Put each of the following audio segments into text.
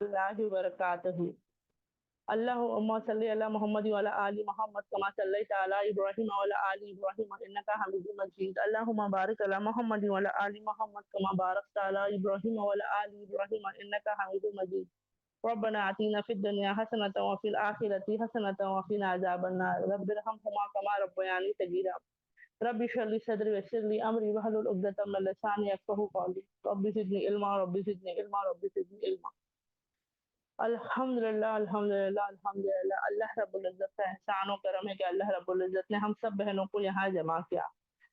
الله وبركاته اللهم صل على محمد وعلى آل محمد كما صليت على إبراهيم وعلى آل إبراهيم إنك حميد مجيد اللهم بارك على محمد وعلى آل محمد كما باركت على إبراهيم وعلى آل إبراهيم إنك حميد مجيد ربنا آتنا في الدنيا حسنة وفي الآخرة حسنة وقنا عذاب النار رب ارحمهما كما ربياني صغيرا رب اشرح لي صدري ويسر لي أمري واحلل عقدة من لساني يفقهوا قولي رب زدني علما رب زدني علما رب زدني علما अल्हम्दुलिल्लाह अल्हम्दुलिल्लाह अल्हम्दुलिल्लाह अल्लाह रब्बुल इज्जत का एहसान और करम है कि अल्लाह रब्बुल इज्जत ने हम सब बहनों को यहाँ जमा किया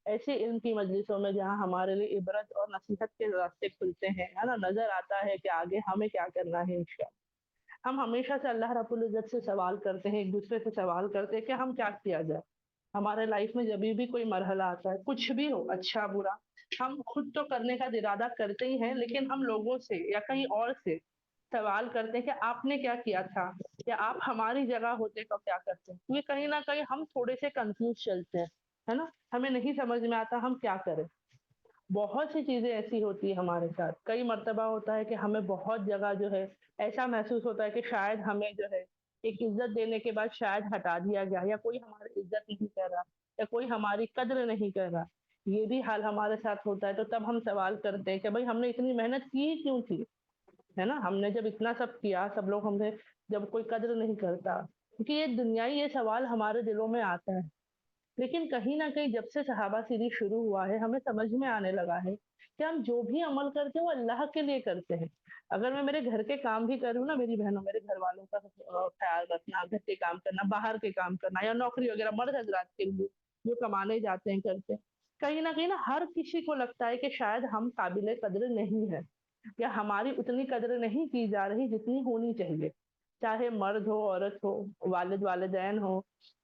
ऐसी इल्म की मजलिसों में जहाँ हमारे लिए इबरत और नसीहत के रास्ते खुलते हैं है ना नजर आता है कि आगे हमें क्या करना है इंशाअल्लाह हम हमेशा से अल्लाह रब्बुल इज्जत से सवाल करते हैं एक दूसरे से सवाल करते हैं कि हम क्या किया जाए हमारे लाइफ में जब भी कोई मरहला आता है कुछ भी हो अच्छा बुरा हम खुद तो करने का इरादा करते ही हैं लेकिन हम लोगों से या कहीं और से सवाल करते हैं कि आपने क्या किया था या आप हमारी जगह होते तो क्या करते क्योंकि कहीं ना कहीं हम थोड़े से कंफ्यूज चलते हैं है ना हमें नहीं समझ में आता हम क्या करें बहुत सी चीजें ऐसी होती है हमारे साथ कई मर्तबा होता है कि हमें बहुत जगह जो है ऐसा महसूस होता है कि शायद हमें जो है एक इज्जत देने के बाद शायद हटा दिया गया या कोई हमारी इज्जत नहीं कर रहा या कोई हमारी कद्र नहीं कर रहा ये भी हाल हमारे साथ होता है तो तब हम सवाल करते हैं कि भाई हमने इतनी मेहनत की क्यों थी है ना हमने जब इतना सब किया सब लोग हमने जब कोई कद्र नहीं करता क्योंकि ये दुनियाई ये सवाल हमारे दिलों में आता है लेकिन कहीं ना कहीं जब से सहाबा सीरीज शुरू हुआ है हमें समझ में आने लगा है कि हम जो भी अमल करते हैं वो अल्लाह के लिए करते हैं अगर मैं मेरे घर के काम भी कर रही हूँ ना मेरी बहनों मेरे घर वालों का ख्याल रखना घर के काम करना बाहर के काम करना या नौकरी वगैरह मर्द हजरात के लिए जो कमाने जाते हैं करते हैं कहीं ना हर किसी को लगता है कि शायद हम काबिल कद्र नहीं है या हमारी उतनी कद्र नहीं की जा रही जितनी होनी चाहिए चाहे मर्द हो औरत हो वालिद वालिदैन हो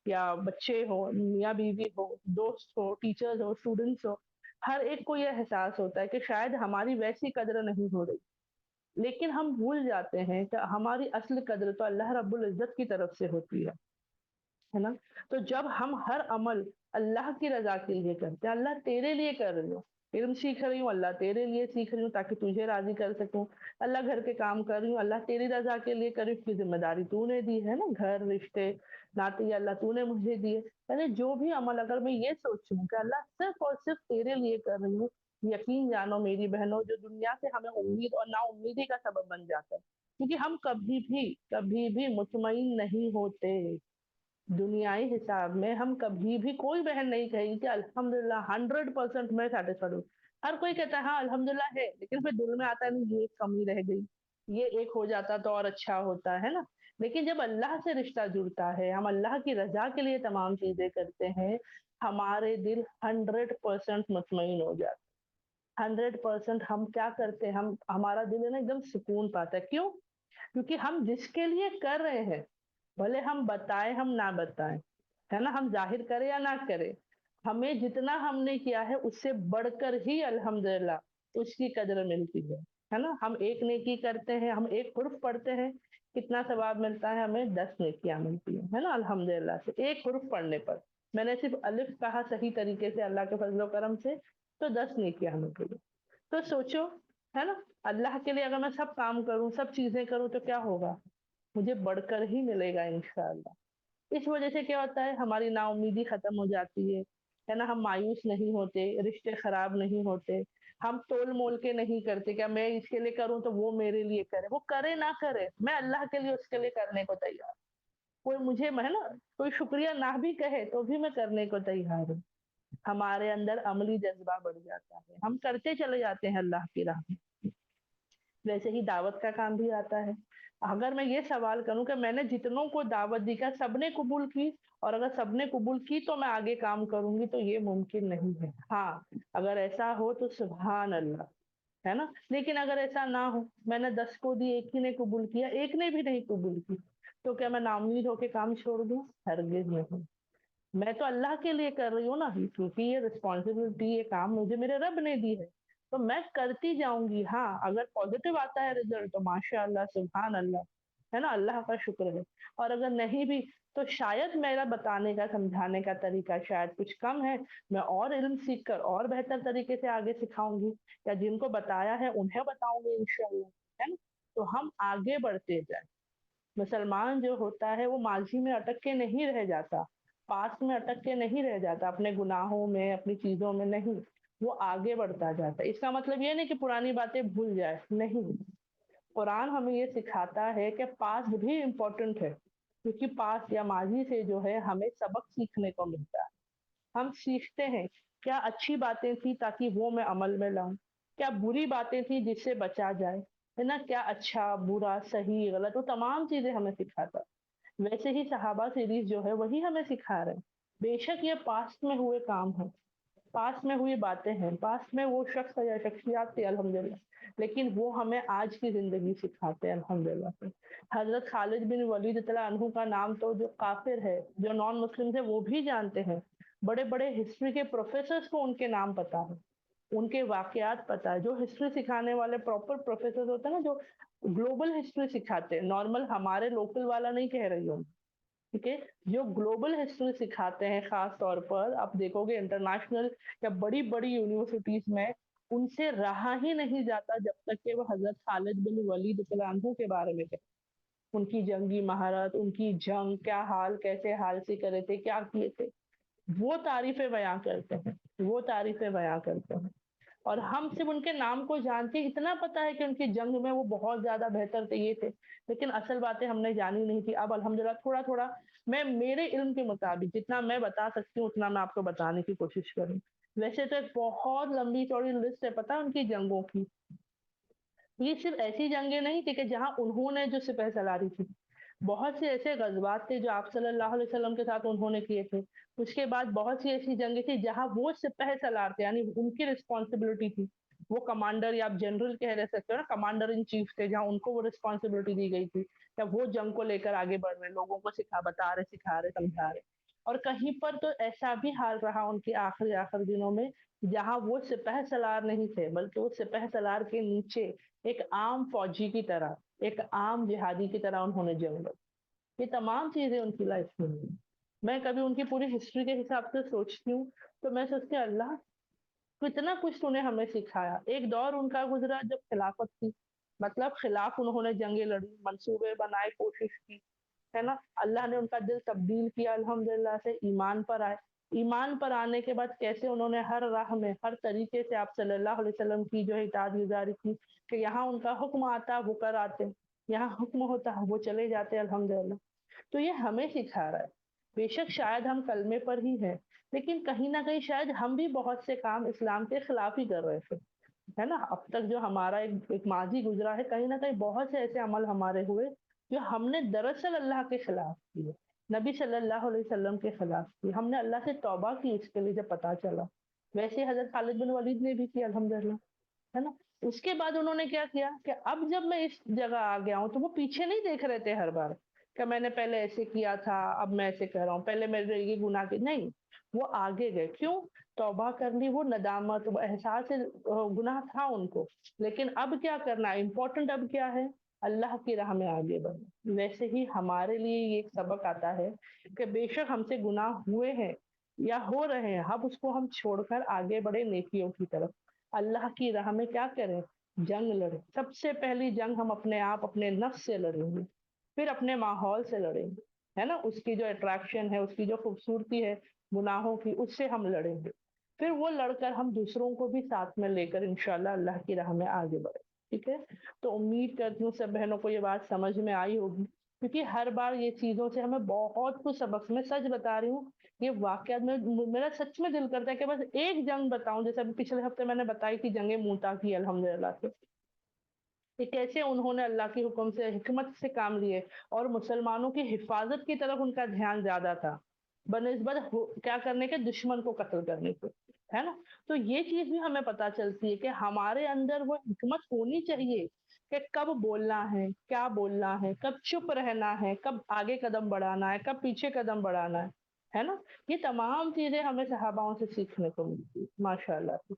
या बच्चे हो मियाँ बीवी हो दोस्त हो टीचर्स हो स्टूडेंट्स हो हर एक को यह एहसास होता है कि शायद हमारी वैसी कद्र नहीं हो रही लेकिन हम भूल जाते हैं कि हमारी असली कद्र तो अल्लाह रब्बुल इज्जत की तरफ से होती है ना तो जब हम हर अमल अल्लाह की रजा के लिए करते हैं अल्लाह तेरे लिए कर रही हूँ इल्म सीख रही हूँ अल्लाह तेरे लिए सीख रही हूँ ताकि तुझे राजी कर सकूं अल्लाह घर के काम कर रही हूँ अल्लाह तेरी रजा के लिए कर रही हूँ की जिम्मेदारी तूने दी है ना घर रिश्ते नाते ये अल्लाह तूने मुझे दिए यानी जो भी अमल अगर मैं ये सोचूं कि अल्लाह सिर्फ और सिर्फ तेरे लिए कर रही हूँ यकीन जानो मेरी बहनों जो दुनिया से हमें उम्मीद और ना उम्मीदी का सबब बन जाता है क्योंकि हम कभी भी मुतमईन नहीं होते दुनियाई हिसाब में हम कभी भी कोई बहन नहीं कहेगी कि अल्हम्दुलिल्लाह 100% मैं सेटिस्फाइड हूँ हर कोई कहता है हाँ अल्हम्दुलिल्लाह है लेकिन फिर दिल में आता है नहीं ये एक कमी रह गई ये एक हो जाता तो और अच्छा होता है ना लेकिन जब अल्लाह से रिश्ता जुड़ता है हम अल्लाह की रजा के लिए तमाम चीजें करते हैं हमारे दिल 100% मुतमईन हो जाता है 100% हम क्या करते हैं हम हमारा दिल है ना एकदम सुकून पाता है क्यों क्योंकि हम जिसके लिए कर रहे हैं भले हम बताएं हम ना बताएं है ना हम जाहिर करें या ना करें हमें जितना हमने किया है उससे बढ़कर ही अल्हम्दुलिल्लाह उसकी कदर मिलती है ना हम एक नेकी करते हैं हम एक हुर्फ पढ़ते हैं कितना सवाब मिलता है हमें 10 नेकियां मिलती है ना अल्हम्दुलिल्लाह से एक हुर्फ पढ़ने पर मैंने सिर्फ अलिफ कहा सही तरीके से अल्लाह के फजलो करम से तो 10 नेकियां मिलती है तो सोचो है ना अल्लाह के लिए अगर मैं सब काम करूं सब चीजें करूं तो क्या होगा मुझे बढ़कर ही मिलेगा इंशाअल्लाह इस वजह से क्या होता है हमारी नाउम्मीदी खत्म हो जाती है ना हम मायूस नहीं होते रिश्ते खराब नहीं होते हम तोल मोल के नहीं करते क्या मैं इसके लिए करूं तो वो मेरे लिए करे वो करे ना करे मैं अल्लाह के लिए उसके लिए करने को तैयार कोई मुझे है ना कोई शुक्रिया ना भी कहे तो भी मैं करने को तैयार हूँ हमारे अंदर अमली जज्बा बढ़ जाता है हम करते चले जाते हैं अल्लाह की राह में वैसे ही दावत का काम भी आता है अगर मैं ये सवाल करूं कि मैंने जितनों को दावत दी क्या सबने कबूल की और अगर सबने कबूल की तो मैं आगे काम करूंगी तो ये मुमकिन नहीं है हाँ अगर ऐसा हो तो सुभान अल्लाह है ना लेकिन अगर ऐसा ना हो मैंने 10 को दी एक ही ने कबूल किया एक ने भी नहीं कबूल की तो क्या मैं नाउम्मीद होके काम छोड़ दूं हरगिज नहीं मैं तो अल्लाह के लिए कर रही हूँ ना क्योंकि ये रिस्पॉन्सिबिलिटी ये काम मुझे मेरे रब ने दी है तो मैं करती जाऊंगी हाँ अगर पॉजिटिव आता है रिजल्ट तो माशाअल्लाह सुभान अल्लाह है ना अल्लाह का शुक्र है और अगर नहीं भी तो शायद मेरा बताने का समझाने का तरीका शायद कुछ कम है मैं और इल्म सीख कर और बेहतर तरीके से आगे सिखाऊंगी या जिनको बताया है उन्हें बताऊंगी इंशाअल्लाह है ना तो हम आगे बढ़ते जाए। मुसलमान जो होता है वो माजी में अटक के नहीं रह जाता, पास्ट में अटक के नहीं रह जाता, अपने गुनाहों में, अपनी चीजों में नहीं, वो आगे बढ़ता जाता है। इसका मतलब ये नहीं कि पुरानी बातें भूल जाए, नहीं। कुरान हमें ये सिखाता है कि पास्ट भी इम्पोर्टेंट है, क्योंकि पास्ट या माजी से जो है हमें सबक सीखने को मिलता है। हम सीखते हैं क्या अच्छी बातें थी ताकि वो मैं अमल में लाऊं, क्या बुरी बातें थी जिससे बचा जाए, है ना, क्या अच्छा बुरा सही गलत, वो तमाम चीजें हमें सिखाता है। वैसे ही सहाबा सीरीज जो है वही हमें सिखा रहे हैं। बेशक ये पास्ट में हुए काम है, पास्ट में हुई बातें हैं, पास्ट में वो शख्स या शख्सियात थी अल्हम्दुलिल्लाह, लेकिन वो हमें आज की जिंदगी सिखाते हैं अल्हम्दुलिल्लाह से। हजरत खालिद बिन वलीद तआला अन्हु का नाम तो जो काफिर है, जो नॉन मुस्लिम थे, वो भी जानते हैं। बड़े बड़े हिस्ट्री के प्रोफेसर्स को उनके नाम पता है, उनके वाकयात पता है। जो हिस्ट्री सिखाने वाले प्रॉपर प्रोफेसर होते हैं ना, जो ग्लोबल हिस्ट्री सिखाते हैं, नॉर्मल हमारे लोकल वाला नहीं कह रही हूँ, ठीक है, जो ग्लोबल हिस्ट्री सिखाते हैं, खास तौर पर आप देखोगे इंटरनेशनल या बड़ी बड़ी यूनिवर्सिटीज में, उनसे रहा ही नहीं जाता जब तक कि वो हजरत खालिद बिन वलीद तआला के बारे में कहें। उनकी जंगी महारत, उनकी जंग, क्या हाल, कैसे हाल से करे थे, क्या किए थे, वो तारीफें बयां करते हैं, वो तारीफें बयां करते हैं। और हम सिर्फ उनके नाम को जानते, इतना पता है कि उनकी जंग में वो बहुत ज्यादा बेहतर थे, ये थे, लेकिन असल बातें हमने जानी नहीं थी। अब अल्हम्दुलिल्लाह थोड़ा थोड़ा मैं मेरे इल्म के मुताबिक जितना मैं बता सकती हूँ उतना मैं आपको बताने की कोशिश करूँ। वैसे तो एक बहुत लंबी चौड़ी लिस्ट है पता है उनकी जंगों की। ये सिर्फ ऐसी जंगें नहीं थी कि जहां उन्होंने जो सिपह सलारी थी, बहुत से ऐसे गजबात थे जो आप सल्लल्लाहु अलैहि वसल्लम के साथ उन्होंने किए थे। उसके बाद बहुत सी ऐसी जंगें थी जहां वो सिपह सलार थे, यानी उनकी रिस्पॉन्सिबिलिटी थी। वो कमांडर या आप जनरल कह रह सकते हो ना, कमांडर इन चीफ थे, जहां उनको वो रिस्पॉन्सिबिलिटी दी गई थी, या वो जंग को लेकर आगे बढ़ रहे, लोगों को बता रहे, सिखा रहे, समझा रहे। और कहीं पर तो ऐसा भी हाल रहा उनके आखिरी आखिर दिनों में, जहां वो सिपह सलार नहीं थे, बल्कि वो सिपह सलार के नीचे एक आम फौजी की तरह, एक आम जिहादी की तरह उन्होंने जंग लड़ी। ये तमाम चीजें उनकी लाइफ में हुई। मैं कभी उनकी पूरी हिस्ट्री के हिसाब से सोचती हूँ तो मैं सोचती हूँ अल्लाह कितना कुछ तूने हमें सिखाया। एक दौर उनका गुजरा जब खिलाफत थी, मतलब खिलाफ उन्होंने जंगे लड़ी, मंसूबे बनाए, कोशिश की, है ना। अल्लाह ने उनका दिल तब्दील किया, अल्हम्दुलिल्लाह से ईमान पर आए। ईमान पर आने के बाद कैसे उन्होंने हर राह में, हर तरीके से आप सल्लल्लाहु अलैहि वसल्लम की जो है इताअत गुजारी की, कि यहाँ उनका हुक्म आता वो कर आते, यहाँ हुक्म होता वो चले जाते अल्हम्दुलिल्लाह। तो ये हमें सिखा रहा है। बेशक शायद हम कलमे पर ही हैं, लेकिन कहीं ना कहीं शायद हम भी बहुत से काम इस्लाम के खिलाफ ही कर रहे थे, है ना। अब तक जो हमारा एक माजी गुजरा है, कहीं ना कहीं बहुत से ऐसे अमल हमारे हुए जो हमने दरअसल अल्लाह के खिलाफ किए, नबी सल्लल्लाहु अलैहि वसल्लम के खिलाफ किए। हमने अल्लाह से तौबा की इसके लिए जब पता चला। वैसे हजरत खालिद बिन वलीद ने भी किया अल्हम्दुलिल्लाह, है ना। उसके बाद उन्होंने क्या किया कि अब जब मैं इस जगह आ गया हूँ तो वो पीछे नहीं देख रहे थे हर बार कि मैंने पहले ऐसे किया था, अब मैं ऐसे कर रहा हूँ, पहले मेरे ये गुनाह के नहीं। वो आगे गए, क्यों? तौबा कर ली, वो नदामत, वो एहसास गुनाह था उनको, लेकिन अब क्या करना है, इम्पोर्टेंट अब क्या है, अल्लाह की राह में आगे बढ़ना। वैसे ही हमारे लिए ये एक सबक आता है कि बेशक हमसे गुनाह हुए हैं या हो रहे हैं, अब उसको हम छोड़कर आगे बढ़े नेकियों की तरफ, अल्लाह की राह में क्या करें, जंग लड़े। सबसे पहली जंग हम अपने आप, अपने नफ्स से लड़ेंगे, फिर अपने माहौल से लड़ेंगे, है ना। उसकी जो अट्रैक्शन है, उसकी जो खूबसूरती है गुनाहों की, उससे हम लड़ेंगे। फिर वो लड़कर हम दूसरों को भी साथ में लेकर इंशाल्लाह अल्लाह की राह में आगे बढ़े। ठीक है। तो उम्मीद करती हूँ सब बहनों को ये बात समझ में आई होगी, क्योंकि हर बार ये चीजों से हमें बहुत कुछ सबक, मैं सच बता रही हूँ, ये वाकया में मेरा सच में दिल करता है कि बस एक जंग बताऊं, जैसे अभी पिछले हफ्ते मैंने बताई थी जंगे मूता की अल्हम्दुलिल्लाह से, कि कैसे उन्होंने अल्लाह के हुक्म से हिकमत से काम लिए और मुसलमानों की हिफाजत की तरफ उनका ध्यान ज्यादा था, बनिस्बत क्या करने के, दुश्मन को कत्ल करने के, है ना। तो ये चीज भी हमें पता चलती है कि हमारे अंदर वो हिकमत होनी चाहिए कि कब बोलना है, क्या बोलना है, कब चुप रहना है, कब आगे कदम बढ़ाना है, कब पीछे कदम बढ़ाना है ना। ये तमाम चीजें हमें सहाबाओं से सीखने को मिलती है माशाल्लाह।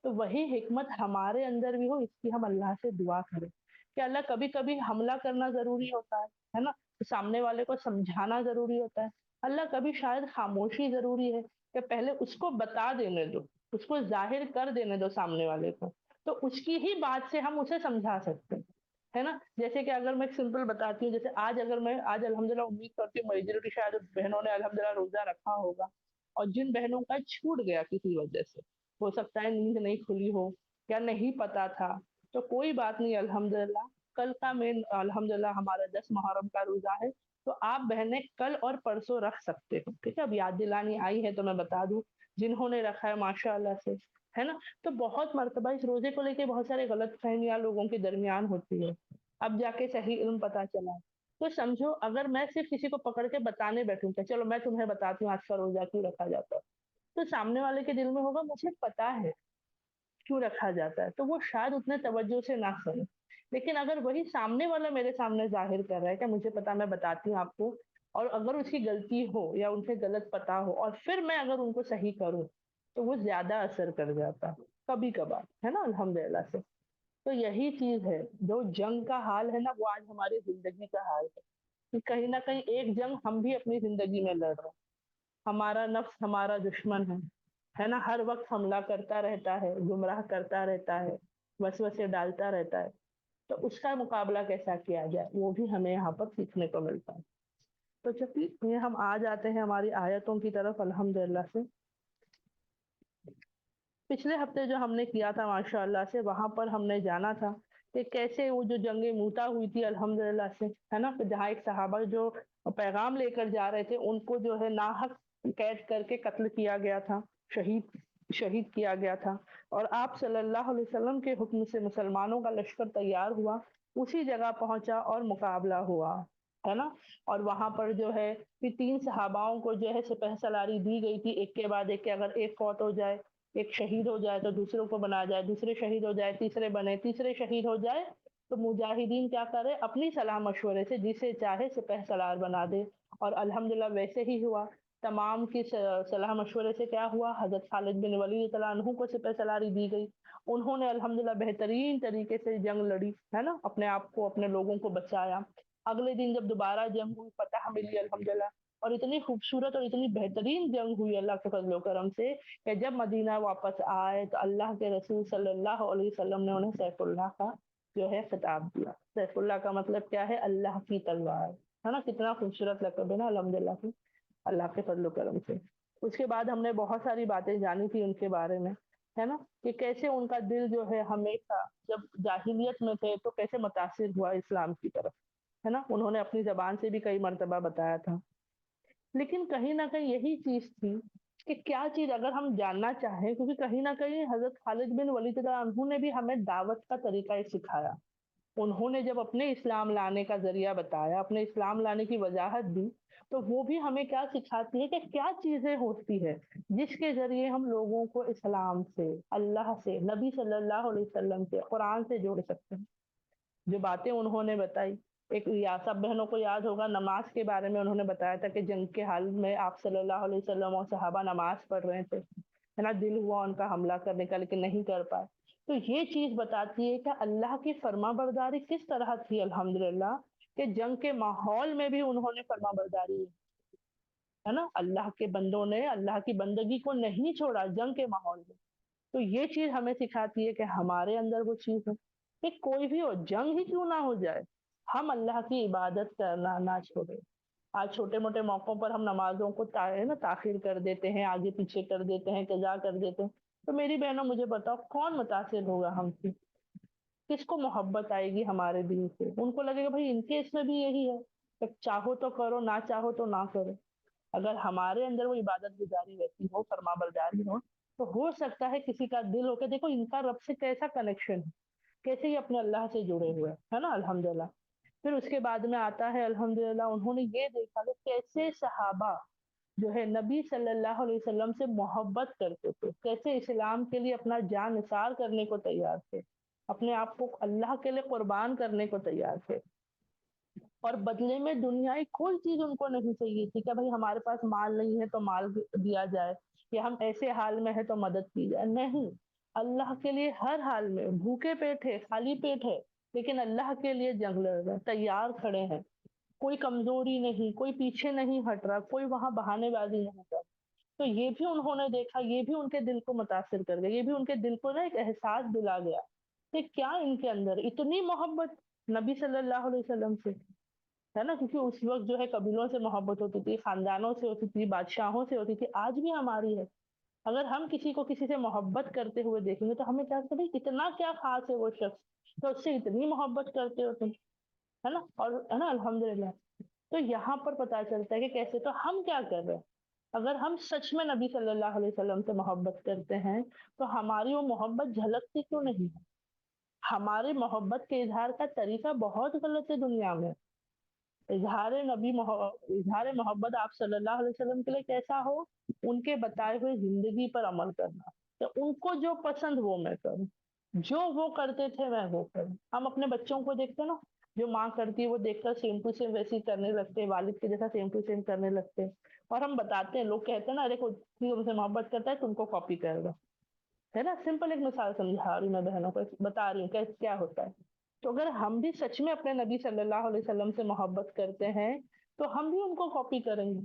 तो वही हिकमत हमारे अंदर भी हो, इसकी हम अल्लाह से दुआ करें कि अल्लाह, कभी कभी हमला करना जरूरी होता है ना, तो सामने वाले को समझाना जरूरी होता है। अल्लाह कभी शायद खामोशी जरूरी है कि पहले उसको बता देने दो, उसको जाहिर कर देने दो सामने वाले को, तो उसकी ही बात से हम उसे समझा सकते हैं, है ना। जैसे कि अगर मैं सिंपल बताती हूँ, जैसे आज अल्हम्दुलिल्लाह उम्मीद करती हूँ मेजॉरिटी शायद बहनों ने अल्हम्दुलिल्लाह रोजा रखा होगा, और जिन बहनों का छूट गया किसी वजह से, हो सकता है नींद नहीं खुली हो या नहीं पता था, तो कोई बात नहीं अल्हम्दुलिल्लाह। कल का मेन अल्हम्दुलिल्लाह हमारा 10 मुहर्रम का रोजा है, तो आप बहनें कल और परसों रख सकते हो, ठीक है। अब याद दिलानी आई है तो मैं बता दूं, जिन्होंने रखा है माशाअल्लाह से, है ना। तो बहुत मर्तबा इस रोजे को लेके बहुत सारे गलत फहमियां लोगों के दरमियान होती है, अब जाके सही इल्म पता चला। तो समझो अगर मैं सिर्फ किसी को पकड़ के बताने बैठूं कि चलो मैं तुम्हें बताती हूँ आज का रोजा क्यों रखा जाता है, तो सामने वाले के दिल में होगा मुझे पता है क्यों रखा जाता है, तो वो शायद उतने तवज्जो से ना सुने। लेकिन अगर वही सामने वाला मेरे सामने जाहिर कर रहा है कि मुझे पता, मैं बताती हूँ आपको, और अगर उसकी गलती हो या उनसे गलत पता हो और फिर मैं अगर उनको सही करूँ, तो वो ज्यादा असर कर जाता है कभी कभार, है ना, अल्हम्दुलिल्लाह से। तो यही चीज है, जो जंग का हाल है ना, वो आज हमारी जिंदगी का हाल है, कि कहीं ना कहीं एक जंग हम भी अपनी जिंदगी में लड़ रहे हैं। हमारा नफ्स हमारा दुश्मन है ना, हर वक्त हमला करता रहता है, गुमराह करता रहता है, वसवसे डालता रहता है। तो उसका मुकाबला कैसा किया जाए, वो भी हमें यहाँ पर सीखने को मिलता है। तो चलिए हम आ जाते हैं हमारी आयतों की तरफ अल्हम्दुलिल्लाह से। पिछले हफ्ते जो हमने किया था माशाअल्लाह से, वहां पर हमने जाना था कि कैसे वो जो जंगे मूता हुई थी अल्हम्दुलिल्लाह से, है ना, कि जहाँ एक सहाबा जो पैगाम लेकर जा रहे थे उनको जो है नाहक कैद करके कत्ल किया गया था, शहीद शहीद किया गया था। और आप सल्लल्लाहु अलैहि वसल्लम के हुक्म से मुसलमानों का लश्कर तैयार हुआ, उसी जगह पहुंचा और मुकाबला हुआ, है ना। और वहां पर जो है कि 3 सहाबाओं को जो है सिपह सलारी दी गई थी, एक के बाद एक, के अगर एक फौत हो जाए, एक शहीद हो जाए तो दूसरों को बना जाए, दूसरे शहीद हो जाए तीसरे बने, तीसरे शहीद हो जाए तो मुजाहिदीन क्या करे, अपनी सलाह मशवरे से जिसे चाहे सिपह सलार बना दे। और अल्हम्दुलिल्लाह वैसे ही हुआ। तमाम की सलाह मशवरे से क्या हुआ, हजरत खालिद बिन वलीद तआला अन्हु को सिपह सलारी दी गई। उन्होंने अल्हम्दुलिल्लाह बेहतरीन तरीके से जंग लड़ी, है ना, अपने आप को अपने लोगों को बचाया। अगले दिन जब दोबारा जंग हुई, फतह मिली अल्हम्दुलिल्लाह, और इतनी खूबसूरत और इतनी बेहतरीन जंग हुई अल्लाह के फजल करम से, कि जब मदीना वापस आए तो अल्लाह के रसूल सल्लल्लाहु अलैहि वसल्लम ने उन्हें सैफुल्लाह का जो है खिताब दिया। सैफुल्लाह का मतलब क्या है, अल्लाह की तलवार, है ना। कितना खूबसूरत लक़ब है ना अल्हम्दुलिल्लाह की, अल्लाह के फजल करम से। उसके बाद हमने बहुत सारी बातें जानी थी उनके बारे में, है ना, कि कैसे उनका दिल जो है हमेशा जब जाहिलियत में थे तो कैसे मुतासिर हुआ इस्लाम की तरफ, है ना, उन्होंने अपनी जबान से भी कई मर्तबा बताया था। लेकिन कहीं ना कहीं यही चीज थी कि क्या चीज अगर हम जानना चाहें, क्योंकि कहीं ना कहीं हजरत खालिद बिन वलीद अन्हु ने भी हमें दावत का तरीका ही सिखाया। उन्होंने जब अपने इस्लाम लाने का जरिया बताया, अपने इस्लाम लाने की वजाहत दी, तो वो भी हमें क्या सिखाती है कि क्या चीजें होती है जिसके जरिए हम लोगों को इस्लाम से, अल्लाह से, नबी सल्लल्लाहु अलैहि वसल्लम से, कुरान से जोड़ सकते हैं। जो बातें उन्होंने बताई, एक या सब बहनों को याद होगा नमाज के बारे में उन्होंने बताया था कि जंग के हाल में आप सल्लल्लाहु अलैहि वसल्लम और सहाबा नमाज पढ़ रहे थे, है ना, दिल हुआ उनका हमला करने का लेकिन नहीं कर पाए। तो ये चीज बताती है कि अल्लाह की फर्माबरदारी किस तरह थी अल्हम्दुलिल्लाह, कि जंग के माहौल में भी उन्होंने फर्माबरदारी, है ना, अल्लाह के बंदों ने अल्लाह की बंदगी को नहीं छोड़ा जंग के माहौल में। तो ये चीज हमें सिखाती है कि हमारे अंदर वो चीज है कि कोई भी हो, जंग ही क्यों ना हो जाए, हम अल्लाह की इबादत करना ना छोड़े। आज छोटे मोटे मौकों पर हम नमाजों को है ना ताखिर कर देते हैं, आगे पीछे कर देते हैं, कजा कर देते हैं। तो मेरी बहनों मुझे बताओ कौन मुतासिर होगा हमसे, किसको मोहब्बत आएगी हमारे दिल से, उनको लगेगा भाई इनके इसमें भी यही है, तो चाहो तो करो ना चाहो तो ना करो। अगर हमारे अंदर वो इबादत गुजारी रहती हो, फरमाबरदारी हो, हो सकता है किसी का दिल हो के देखो इनका रब से कैसा कनेक्शन है, कैसे ही अपने अल्लाह से जुड़े हुए हैं, है ना अल्हम्दुलिल्लाह। फिर उसके बाद में आता है अल्हम्दुलिल्लाह, उन्होंने ये देखा कि कैसे सहाबा जो है नबी सल्लल्लाहु अलैहि वसल्लम से मोहब्बत करते थे, कैसे इस्लाम के लिए अपना जान निसार करने को तैयार थे, अपने आप को अल्लाह के लिए कुर्बान करने को तैयार थे। और बदले में दुनियाई कोई चीज उनको नहीं चाहिए थी, कि भाई हमारे पास माल नहीं है तो माल दिया जाए, या हम ऐसे हाल में है तो मदद की जाए, नहीं। अल्लाह के लिए हर हाल में, भूखे पेट है खाली पेट है, लेकिन अल्लाह के लिए जंग लड़ रहे हैं, तैयार खड़े हैं, कोई कमजोरी नहीं, कोई पीछे नहीं हट रहा, कोई वहां बहानेबाजी नहीं कर। तो ये भी उन्होंने देखा, ये भी उनके दिल को मुतासिर कर गया, ये भी उनके दिल को ना एक एहसास दिला गया कि क्या इनके अंदर इतनी मोहब्बत, नबी सल्लल्लाहु अलैहि वसल्लम से, है ना? क्योंकि उस वक़्त जो है कबीलों से मोहब्बत होती थी, खानदानों से होती थी, बादशाहों से होती थी, आज भी हमारी है। अगर हम किसी को किसी से मोहब्बत करते हुए देखेंगे तो हमें क्या लगता है भाई इतना क्या खास है वो शख्स, तो उससे इतनी मोहब्बत करते हो तुम, है ना? और है ना अल्हम्दुलिल्लाह। तो यहाँ पर पता चलता है कि कैसे तो हम क्या कर रहे हैं। अगर हम सच में नबी सल्लल्लाहु अलैहि वसल्लम से मोहब्बत करते हैं, तो हमारी वो मोहब्बत झलकती क्यों नहीं है? हमारे मोहब्बत के इज़हार का तरीका बहुत गलत है दुनिया में। इज़हार मोहब्बत आप सल्लल्लाहु अलैहि वसल्लम के लिए कैसा हो, उनके बताए हुए ज़िंदगी पर अमल करना। तो उनको जो पसंद वो मैं करूँ, जो वो करते थे मैं वो करूँ। हम अपने बच्चों को देखते हैं ना, जो माँ करती है वो देखकर सेम टू सेम वैसे ही करने लगते हैं, वालिद के जैसा सेम टू सेम करने लगते हैं। और हम बताते हैं, लोग कहते हैं ना, अरे कोई तुमसे मोहब्बत करता है तुमको कॉपी करेगा। है ना? सिंपल एक मिसाल समझा रही हूँ मैं बहनों को, बता रही हूँ क्या होता है। तो अगर हम भी सच में अपने नबी सल्लल्लाहु अलैहि वसल्लम से मोहब्बत करते हैं, तो हम भी उनको कॉपी करेंगे,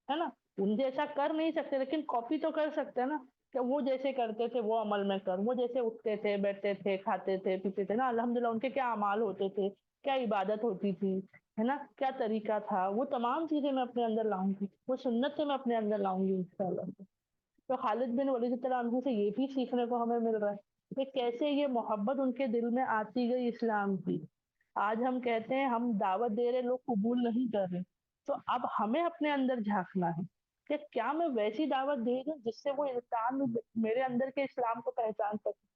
है ना? उन जैसा कर नहीं सकते लेकिन कॉपी तो कर सकते हैं ना, कि वो जैसे करते थे वो अमल में कर, वो जैसे उठते थे, बैठते थे, खाते थे, पीते थे ना, अल्हम्दुलिल्लाह उनके क्या अमाल होते थे, क्या इबादत होती थी, है ना? क्या तरीका था, वो तमाम चीजें मैं अपने अंदर लाऊंगी, वो सुन्नतें मैं अपने अंदर लाऊंगी इंशाल्लाह। तो खालिद बिन वलीद तआला अन्हु से ये भी सीखने को हमें मिल रहा है कि कैसे ये मोहब्बत उनके दिल में आती गई इस्लाम की। आज हम कहते हैं हम दावत दे रहे, लोग कबूल नहीं कर रहे, तो अब हमें अपने अंदर झांकना है कि क्या मैं वैसी दावत दे दूं जिससे वो इंसान मेरे अंदर के इस्लाम को पहचान सके,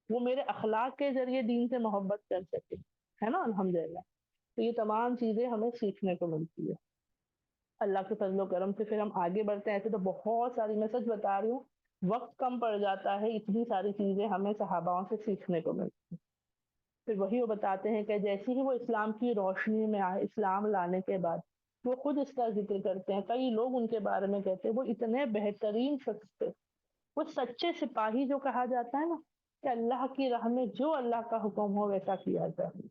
वो मेरे अखलाक के जरिए दीन से मोहब्बत कर सके, है ना? अल्हम्दुलिल्लाह। तो ये तमाम चीजें हमें सीखने को मिलती है अल्लाह के फजलो करम से। फिर हम आगे बढ़ते हैं, ऐसे तो बहुत सारी, मैं सच बता रही हूँ, वक्त कम पड़ जाता है, इतनी सारी चीजें हमें सहाबाओं से सीखने को मिलती हैं। फिर वही वो बताते हैं कि जैसे ही वो इस्लाम की रोशनी में आए, इस्लाम लाने के बाद वो खुद इसका जिक्र करते हैं, कई लोग उनके बारे में कहते हैं वो इतने बेहतरीन शख्स थे, वो सच्चे सिपाही जो कहा जाता है ना, कि अल्लाह की राह में जो अल्लाह का हुक्म हो वैसा किया जाए,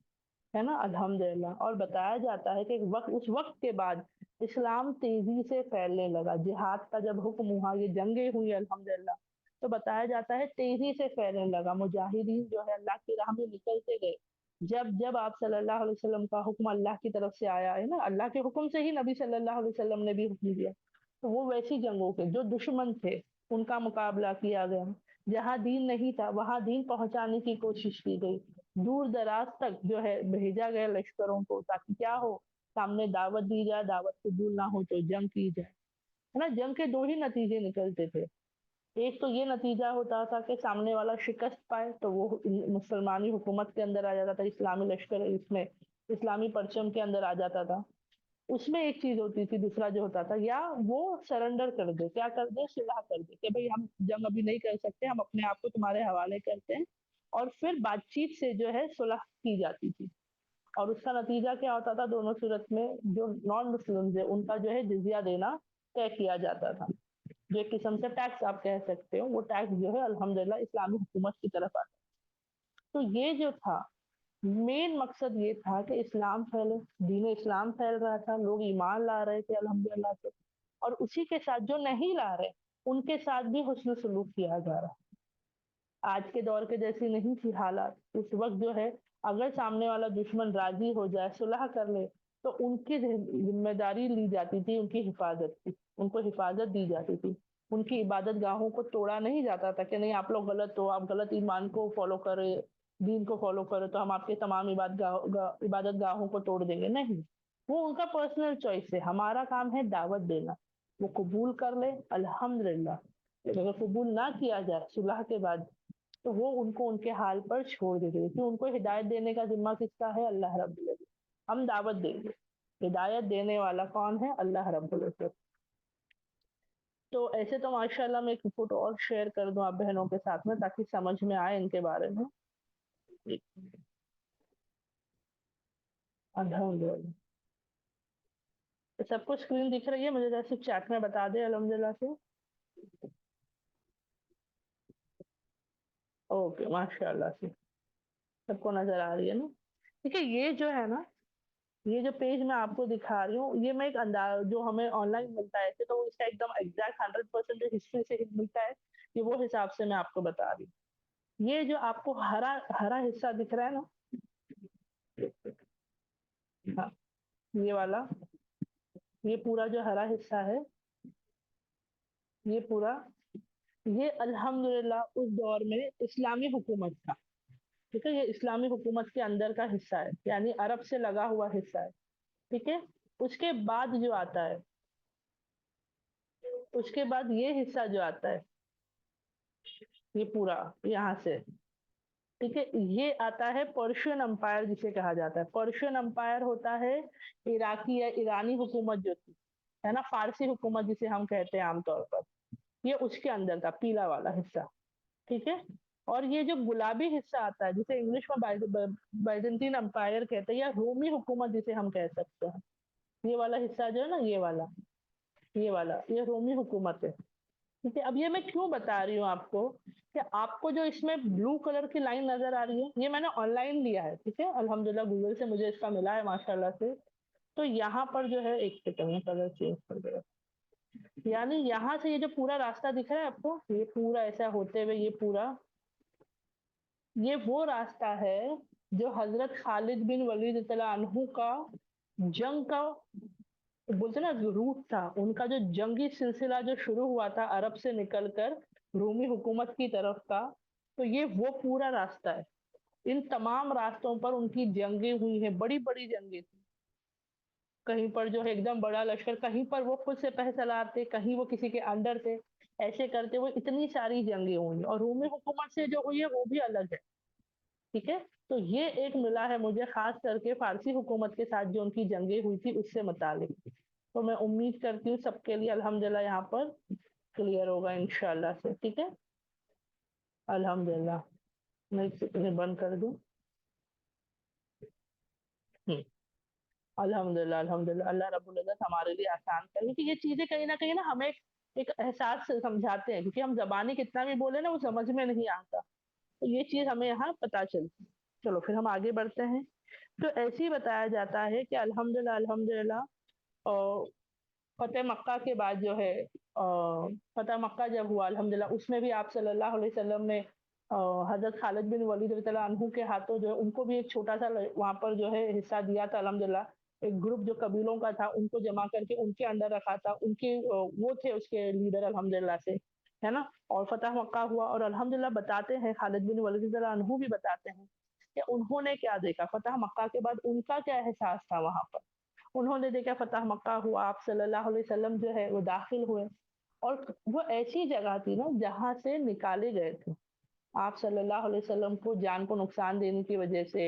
है ना? अल्हम्दुलिल्लाह। और बताया जाता है कि उस वक्त के बाद इस्लाम तेजी से फैलने लगा, जिहाद का जब हुक्म हुआ, ये जंगें हुई अल्हम्दुलिल्लाह, तो बताया जाता है तेजी से फैलने लगा, मुजाहिदीन जो है अल्लाह की राह में निकलते गए। जब जब आप सल्लल्लाहु अलैहि वसल्लम का हुक्म अल्लाह की तरफ से आया, है ना, अल्लाह के हुक्म से ही नबी सल्लल्लाहु अलैहि वसल्लम ने भी हुक्म दिया, तो वो वैसी जंगों के जो दुश्मन थे उनका मुकाबला किया गया। जहाँ दीन नहीं था वहां दीन पहुंचाने की कोशिश की गई, दूर दराज तक जो है भेजा गया लश्करों को, ताकि क्या हो, सामने दावत दी जाए, दावत कबूल ना हो तो जंग की जाए, है ना? जंग के दो ही नतीजे निकलते थे। एक तो ये नतीजा होता था कि सामने वाला शिकस्त पाए तो वो मुसलमानी हुकूमत के अंदर आ जाता था, इस्लामी लश्कर इसमें इस्लामी परचम के अंदर आ जाता था। उसमें एक चीज होती थी, दूसरा जो होता था, या वो सरेंडर कर दे, क्या कर दे, सुलह कर दे कि भाई हम जंग अभी नहीं कर सकते, हम अपने आप को तुम्हारे हवाले करते हैं। और फिर बातचीत से जो है सुलह की जाती थी। और उसका नतीजा क्या होता था, दोनों सूरत में जो नॉन मुस्लिम है उनका जो है जिजिया देना तय किया जाता था, जो एक किस्म से टैक्स आप कह सकते हो, वो टैक्स जो है अल्हम्दुलिल्लाह इस्लामी हुकूमत की तरफ आता। तो ये जो था, मेन मकसद ये था कि इस्लाम फैले, दीन इस्लाम फैल रहा था, लोग ईमान ला रहे थे अल्हम्दुलिल्लाह से, और उसी के साथ जो नहीं ला रहे उनके साथ भी हुस्न सलूक किया जा रहा। आज के दौर के जैसी नहीं थी हालात उस वक्त जो है, अगर सामने वाला दुश्मन राजी हो जाए, सुलह कर ले, तो उनकी जिम्मेदारी ली जाती थी, उनकी हिफाजत की, उनको हिफाजत दी जाती थी। उनकी इबादत गाहों को तोड़ा नहीं जाता था कि नहीं आप लोग गलत हो, आप गलत ईमान को फॉलो करे, दीन को फॉलो करो तो हम आपके तमाम इबादत गाहों को तोड़ देंगे, नहीं। वो उनका पर्सनल चॉइस है, हमारा काम है दावत देना। वो कबूल कर ले अल्हम्दुलिल्लाह, अगर कबूल ना किया जाए सुलह के बाद, तो वो उनको उनके हाल पर छोड़ देते, क्योंकि उनको हिदायत देने का जिम्मा किसका है, अल्लाह रब्बुल इज्जत। हम दावत देंगे, हिदायत देने वाला कौन है, अल्लाह रब्बुल इज्जत। तो ऐसे तो माशाल्लाह मैं एक फोटो और शेयर कर दूं आप बहनों के साथ में, ताकि समझ में आए इनके बारे में। अल्हम्दुलिल्लाह। तो सबको स्क्रीन दिख रही है, मुझे जरा सिर्फ चैट में बता दे अल्हम्दुलिल्लाह से। ओके, माशाल्लाह से सबको नजर आ रही है ना? ठीक है, ये जो है ना, ये जो पेज मैं आपको दिखा रही हूँ, ये मैं एक अंदाज जो हमें ऑनलाइन मिलता है ऐसे, तो वो इसका एकदम एग्जैक्ट 100% हिस्ट्री से मिलता है, ये वो हिसाब से मैं आपको बता रही हूँ। ये जो आपको हरा हरा हिस्सा दिख रहा है ना, हाँ, ये वाला, ये पूरा जो हरा हिस्सा है, ये पूरा, ये अल्हम्दुलिल्लाह उस दौर में इस्लामी हुकूमत था। ठीक है, ये इस्लामी हुकूमत के अंदर का हिस्सा है, यानी अरब से लगा हुआ हिस्सा है। ठीक है, उसके बाद जो आता है, उसके बाद ये हिस्सा जो आता है, ये पूरा यहाँ से, ठीक है, ये आता है पर्शियन अम्पायर जिसे कहा जाता है। पर्शियन अम्पायर होता है इराकी या ईरानी हुकूमत जो थी, है ना, फारसी हुकूमत जिसे हम कहते हैं आमतौर पर, ये उसके अंदर था, पीला वाला हिस्सा। ठीक है, और ये जो गुलाबी हिस्सा आता है जिसे इंग्लिश में बाइजेंटीन अम्पायर कहते हैं, या रोमी हुकूमत जिसे हम कह सकते हैं, ये वाला हिस्सा जो है ना, ये वाला ये रोमी हुकूमत है। ठीक है, अब ये मैं क्यों बता रही हूँ आपको, कि आपको जो इसमें ब्लू कलर की लाइन नजर आ रही है, ये मैंने ऑनलाइन लिया है। ठीक है, अल्हम्दुलिल्लाह गूगल से मुझे इसका मिला है माशाल्लाह से। तो यहाँ पर जो है, एक सेकंड में कलर चेंज कर देगा, यानी यहाँ से ये जो पूरा रास्ता दिख रहा है आपको, ये पूरा ऐसा होते हुए, ये पूरा, ये वो रास्ता है जो हजरत खालिद बिन वलीद तआला अन्हु का जंग का, बोलते ना, रूट था उनका, जो जंगी सिलसिला जो शुरू हुआ था अरब से निकलकर रूमी हुकूमत की तरफ का। तो ये वो पूरा रास्ता है। इन तमाम रास्तों पर उनकी जंगें हुई हैं, बड़ी बड़ी जंगें थी। कहीं पर जो है एकदम बड़ा लश्कर, कहीं पर वो खुद से पहसलार थे, कहीं वो किसी के अंडर थे, ऐसे करते हुए इतनी सारी जंगें हुई, और रूमी हुकूमत से जो हुई है वो भी अलग है। ठीक है, तो ये एक मिला है मुझे खास करके फारसी हुकूमत के साथ जो उनकी जंगें हुई थी उससे मुतालिक। तो मैं उम्मीद करती हूँ सबके लिए अल्हम्दुलिल्लाह यहाँ पर क्लियर होगा इंशाल्लाह से। ठीक है, अल्हम्दुलिल्लाह। मैं इन्हें बंद कर दूँ। हम्म, अल्हम्दुलिल्लाह अल्हम्दुलिल्लाह, अल्लाह रब्बुल इज्जत हमारे लिए आसान करे, क्योंकि ये चीजें कहीं ना कहीं ना हमें एक एहसास से समझाते हैं, क्योंकि हम जबानी कितना भी बोले ना वो समझ में नहीं आता। तो ये चीज हमें यहाँ पता चलती है। चलो फिर हम आगे बढ़ते हैं। तो ऐसे ही बताया जाता है कि अल्हम्दुलिल्लाह अल्हम्दुलिल्लाह, और फतेह मक्का के बाद जो है, फतेह मक्का जब हुआ अल्हम्दुलिल्लाह, उसमें भी आप सल्लल्लाहु अलैहि वसल्लम ने हजरत खालिद बिन वलीद रज़ियल्लाहु अन्हु के हाथों जो है उनको भी एक छोटा सा वहां पर जो है हिस्सा दिया था अल्हम्दुलिल्लाह। एक ग्रुप जो कबीलों का था उनको जमा करके उनके अंदर रखा था, उनके वो थे उसके लीडर अल्हम्दुलिल्लाह से, है ना। और फतेह मक्का हुआ, और अल्हम्दुलिल्लाह बताते हैं खालिद बिन वलीद रज़ियल्लाहु अन्हु भी बताते हैं कि उन्होंने क्या देखा फतेह मक्का के बाद, उनका क्या एहसास था वहां पर। उन्होंने देखा फतह मक्का हुआ, आप सल्लल्लाहु अलैहि वसल्लम जो है वो दाखिल हुए, और वो ऐसी जगह थी ना जहां से निकाले गए थे आप सल्लल्लाहु अलैहि वसल्लम को, जान को नुकसान देने की वजह से,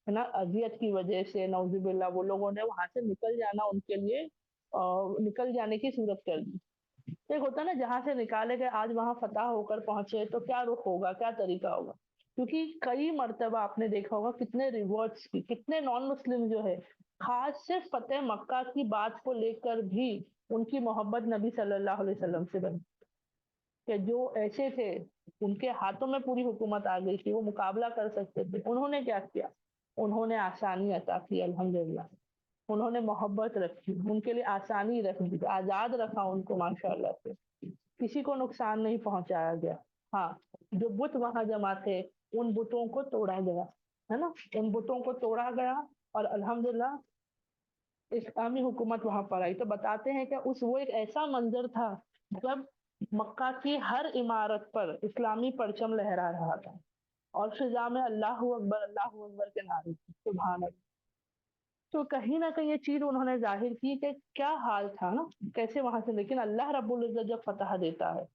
है ना, अजियत की वजह से, नौजुबिल्ला, वो लोगों ने वहां से निकल जाना उनके लिए निकल जाने की सूरत कर दी। तो एक होता है ना, जहां से निकाले गए आज वहां फतह होकर पहुंचे, तो क्या रुख होगा, क्या तरीका होगा। क्योंकि कई मर्तबा आपने देखा होगा कितने रिवॉर्ड्स की, कितने नॉन मुस्लिम जो है खास सिर्फ फतेह मक्का की बात को लेकर भी उनकी मोहब्बत नबी सल्लल्लाहु अलैहि वसल्लम से बनी, कि जो ऐसे थे, उनके हाथों में पूरी हुकूमत आ गई थी, वो मुकाबला कर सकते थे, उन्होंने क्या किया, उन्होंने आसानी अता की अल्हम्दुलिल्लाह। उन्होंने मोहब्बत रखी, उनके लिए आसानी रख दी, आजाद रखा उनको माशाल्लाह से, किसी को नुकसान नहीं पहुंचाया गया। हाँ, जो बुत वहां जमा थे उन बुतों को तोड़ा गया, है ना, उन बुतों को तोड़ा गया, और अल्हम्दुलिल्लाह इस्लामी हुकूमत वहां पर आई। तो बताते हैं कि उस वो एक ऐसा मंजर था जब मक्का की हर इमारत पर इस्लामी परचम लहरा रहा था, और फिजा में अल्लाह अकबर के नारे थे, सुभान अल्लाह। तो कहीं ना कहीं ये चीज उन्होंने जाहिर की कि क्या हाल था ना, कैसे वहां से, लेकिन अल्लाह रब्बुल इज्जत जब फतह देता है,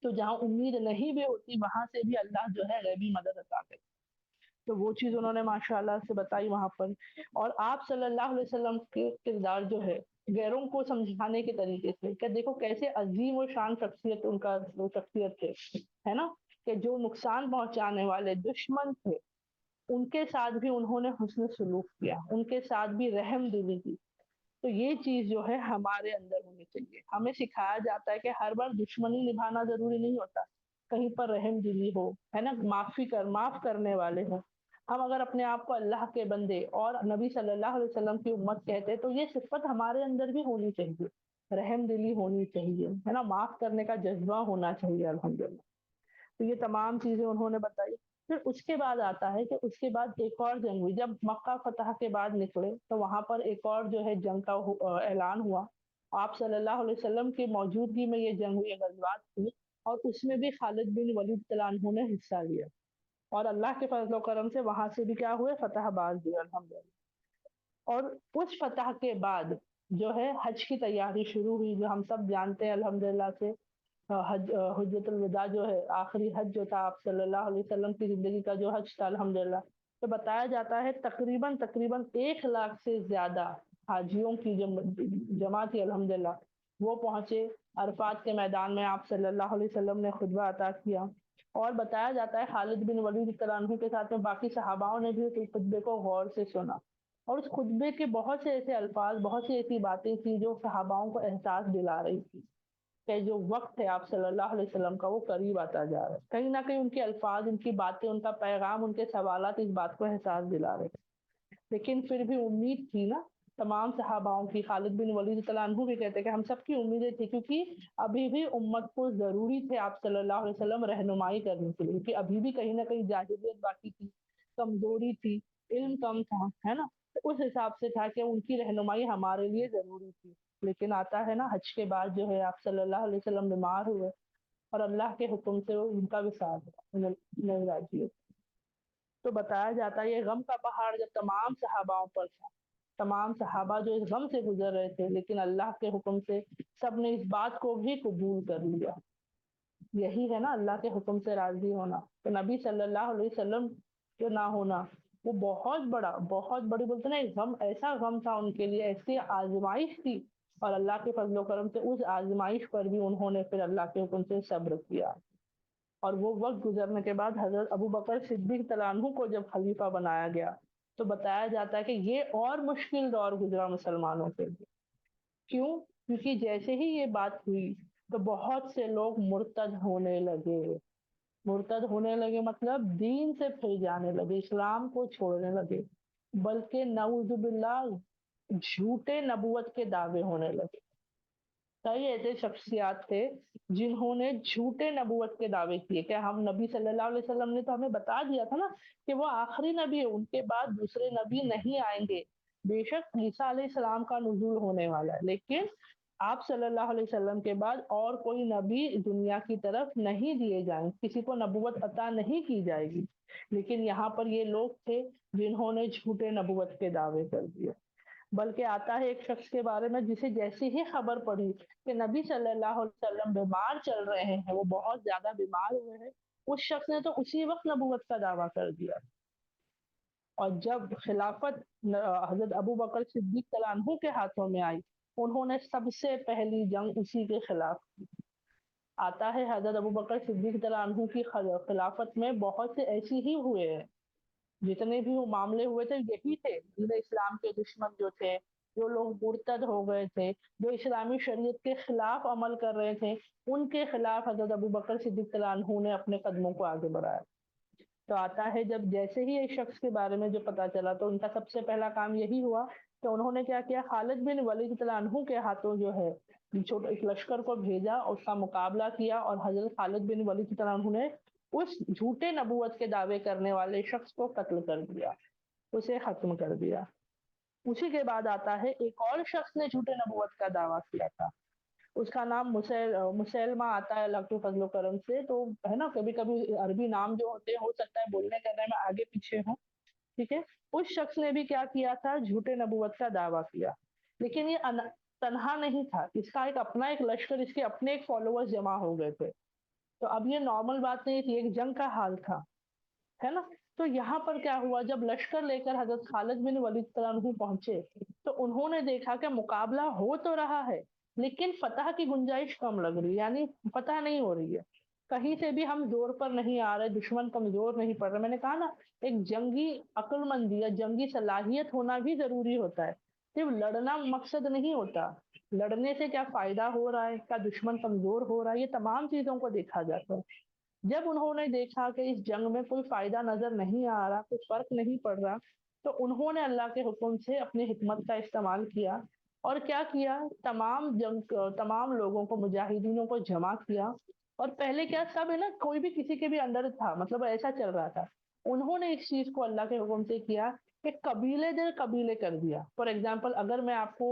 तो जहां उम्मीद नहीं भी होती वहां से भी अल्लाह जो है गैबी मदद अता करता है। तो वो चीज उन्होंने माशाल्लाह से बताई वहां पर। और आप सल्लल्लाहु अलैहि वसल्लम के किरदार जो है गैरों को समझाने के तरीके से, कि देखो कैसे अजीम और शान शख्सियत उनका, वो शख्सियत थे, है ना, कि जो नुकसान पहुंचाने वाले दुश्मन थे उनके साथ भी उन्होंने हुस्न सलूक किया, उनके साथ भी रहम दिली की। तो ये चीज जो है हमारे अंदर होनी चाहिए। हमें सिखाया जाता है कि हर बार दुश्मनी निभाना जरूरी नहीं होता, कहीं पर रहम दिली हो, है ना, माफ करने वाले हो। हम अगर अपने आप को अल्लाह के बंदे और नबी सल्लल्लाहु अलैहि वसल्लम की उम्मत कहते हैं, तो ये सिफत हमारे अंदर भी होनी चाहिए, रहम दिली होनी चाहिए, है ना, माफ करने का जज्बा होना चाहिए अल्हम्दुलिल्लाह। तो ये तमाम चीजें उन्होंने बताई। پھر اس کے بعد آتا ہے کہ اس کے بعد ایک اور جنگ ہوئی، جب مکہ فتح کے بعد نکلے تو وہاں پر ایک اور جو ہے جنگ کا اعلان ہوا، آپ صلی اللہ علیہ وسلم کی موجودگی میں یہ جنگ ہوئی، غزوات ہوئی، اور اس میں بھی خالد بن ولید رضی اللہ عنہ نے حصہ لیا، اور اللہ کے فضل و کرم سے وہاں سے بھی کیا ہوئے، فتح باز ہوئے الحمدللہ۔ اور اس فتح کے بعد جو ہے حج کی تیاری شروع ہوئی، جو ہم سب جانتے ہیں الحمدللہ سے، حجۃ الوداع جو ہے، آخری حج جو تھا آپ صلی اللہ علیہ وسلم کی زندگی کا جو حج تھا الحمدللہ، تو بتایا جاتا ہے تقریباً 1 لاکھ سے زیادہ حاجیوں کی جو جمع تھی الحمدللہ، وہ پہنچے عرفات کے میدان میں، آپ صلی اللہ علیہ وسلم نے خطبہ عطا کیا، اور بتایا جاتا ہے خالد بن ولید رضی اللہ عنہ کے ساتھ میں باقی صحاباؤں نے بھی اس خطبے کو غور سے سنا، اور اس خطبے کے بہت سے ایسے الفاظ، بہت سی ایسی باتیں تھیں جو صحاباؤں کو احساس دلا رہی تھی کہ جو وقت ہے آپ صلی اللہ علیہ وسلم کا وہ قریب آتا جا رہا ہے، کہیں نہ کہیں ان کے الفاظ، ان کی باتیں، ان کا پیغام، ان کے سوالات اس بات کو احساس دلا رہے تھے، لیکن پھر بھی امید تھی نا تمام صحاباؤں کی، خالد بن ولید رضی اللہ عنہ بھی کہتے کہ ہم سب کی امیدیں تھی، کیونکہ ابھی بھی امت کو ضروری تھے آپ صلی اللہ علیہ وسلم رہنمائی کرنے کے لیے، کیونکہ ابھی بھی کہیں نہ کہیں جاہلیت باقی تھی، کمزوری تھی، علم کم تھا، ہے نا، تو اس حساب سے تھا کہ ان کی رہنمائی ہمارے لیے ضروری تھی۔ لیکن آتا ہے نا حج کے بعد جو ہے آپ صلی اللہ علیہ وسلم بیمار ہوئے، اور اللہ کے حکم سے ان کا وصال ہوا، نہیں راضی ہوئے۔ تو بتایا جاتا ہے یہ غم کا پہاڑ جب تمام صحاباؤں پر تھا، تمام صحابہ جو اس غم سے گزر رہے تھے، لیکن اللہ کے حکم سے سب نے اس بات کو بھی قبول کر لیا۔ یہی ہے نا اللہ کے حکم سے راضی ہونا، تو نبی صلی اللہ علیہ وسلم کے نہ ہونا وہ بہت بڑی بولتے نا ایک غم، ایسا غم تھا ان کے لیے، ایسی آزمائش تھی، اور اللہ کے فضل و کرم سے اس آزمائش پر بھی انہوں نے پھر اللہ کے حکم سے صبر کیا، اور وہ وقت گزرنے کے بعد حضرت ابو بکر صدیق رضی اللہ عنہ کو جب خلیفہ بنایا گیا تو بتایا جاتا ہے کہ یہ اور مشکل دور گزرا مسلمانوں کے لیے۔ کیوں؟ کیونکہ جیسے ہی یہ بات ہوئی تو بہت سے لوگ مرتد ہونے لگے مطلب دین سے پھر جانے لگے، اسلام کو چھوڑنے لگے، بلکہ نعوذ باللہ جھوٹے نبوت کے دعوے ہونے لگے۔ کئی ایسے شخصیات تھے جنہوں نے جھوٹے نبوت کے دعوے کیے کہ ہم، نبی صلی اللہ علیہ وسلم نے تو ہمیں بتا دیا تھا نا کہ وہ آخری نبی ہے، ان کے بعد دوسرے نبی نہیں آئیں گے، بے شک عیسیٰ علیہ السلام کا نزول ہونے والا ہے، لیکن آپ صلی اللہ علیہ وسلم کے بعد اور کوئی نبی دنیا کی طرف نہیں دیے جائیں، کسی کو نبوت عطا نہیں کی جائے گی، لیکن یہاں پر یہ لوگ تھے جنہوں نے جھوٹے نبوت کے دعوے کر دیے۔ بلکہ آتا ہے ایک شخص کے بارے میں جسے جیسی ہی خبر پڑی کہ نبی صلی اللہ علیہ وسلم بیمار چل رہے ہیں، وہ بہت زیادہ بیمار ہوئے ہیں، اس شخص نے تو اسی وقت نبوت کا دعویٰ کر دیا، اور جب خلافت حضرت ابو بکر صدیق رضی اللہ عنہ کے ہاتھوں میں آئی، انہوں نے سب سے پہلی جنگ اسی کے خلاف کی۔ آتا ہے حضرت ابو بکر صدیق رضی اللہ عنہ کی خلافت میں بہت سے ایسی ہی ہوئے ہیں، جتنے بھی وہ معاملے ہوئے تھے یہی تھے، دین اسلام کے دشمن جو تھے، جو لوگ مرتد ہو گئے تھے، جو اسلامی شریعت کے خلاف عمل کر رہے تھے، ان کے خلاف حضرت ابو بکر صدیق رضی اللہ عنہ نے اپنے قدموں کو آگے بڑھایا۔ تو آتا ہے جب جیسے ہی ایک شخص کے بارے میں جو پتا چلا تو ان کا سب سے پہلا کام یہی ہوا کہ انہوں نے کیا کیا، خالد بن ولید رضی اللہ عنہ کے ہاتھوں جو ہے چھوٹے ایک لشکر کو بھیجا، اس کا مقابلہ کیا، اور حضرت خالد بن ولید رضی اللہ عنہ نے اس جھوٹے نبوت کے دعوے کرنے والے شخص کو قتل کر دیا، اسے ختم کر دیا۔ اسی کے بعد آتا ہے ایک اور شخص نے جھوٹے نبوت کا دعویٰ کیا تھا، اس کا نام مسلمہ آتا ہے اللہ کے فضل و کرم سے، تو ہے نا کبھی کبھی عربی نام جو ہوتے ہیں ہو سکتا ہے بولنے کرنے میں آگے پیچھے ہوں، ٹھیک ہے، اس شخص نے بھی کیا کیا تھا، جھوٹے نبوت کا دعویٰ کیا، لیکن یہ تنہا نہیں تھا، اس کا ایک لشکر، اس کے اپنے ایک فالوورز جمع ہو گئے تھے، تو اب یہ نارمل بات نہیں تھی، ایک جنگ کا حال تھا، ہے نا۔ تو یہاں پر کیا ہوا، جب لشکر لے کر حضرت خالد بن ولید رضی اللہ عنہ پہنچے تو انہوں نے دیکھا کہ مقابلہ ہو تو رہا ہے لیکن فتح کی گنجائش کم لگ رہی ہے، یعنی فتح نہیں ہو رہی ہے، کہیں سے بھی ہم زور پر نہیں آ رہے، دشمن کمزور نہیں پڑ رہا۔ میں نے کہا نا ایک جنگی عقل مندی یا جنگی صلاحیت ہونا بھی ضروری ہوتا ہے، صرف لڑنا مقصد نہیں ہوتا، لڑنے سے کیا فائدہ ہو رہا ہے، کیا دشمن کمزور ہو رہا ہے، یہ تمام چیزوں کو دیکھا جاتا ہے۔ جب انہوں نے دیکھا کہ اس جنگ میں کوئی فائدہ نظر نہیں آ رہا، کوئی فرق نہیں پڑ رہا، تو انہوں نے اللہ کے حکم سے اپنی حکمت کا استعمال کیا، اور کیا کیا، تمام لوگوں کو، مجاہدینوں کو جمع کیا، और पहले क्या सब है ना, कोई भी किसी के भी अंडर था, मतलब ऐसा चल रहा था। उन्होंने इस चीज को अल्लाह के हुक्म से किया कि कबीले दर कबीले कर दिया। फॉर एग्जाम्पल अगर मैं आपको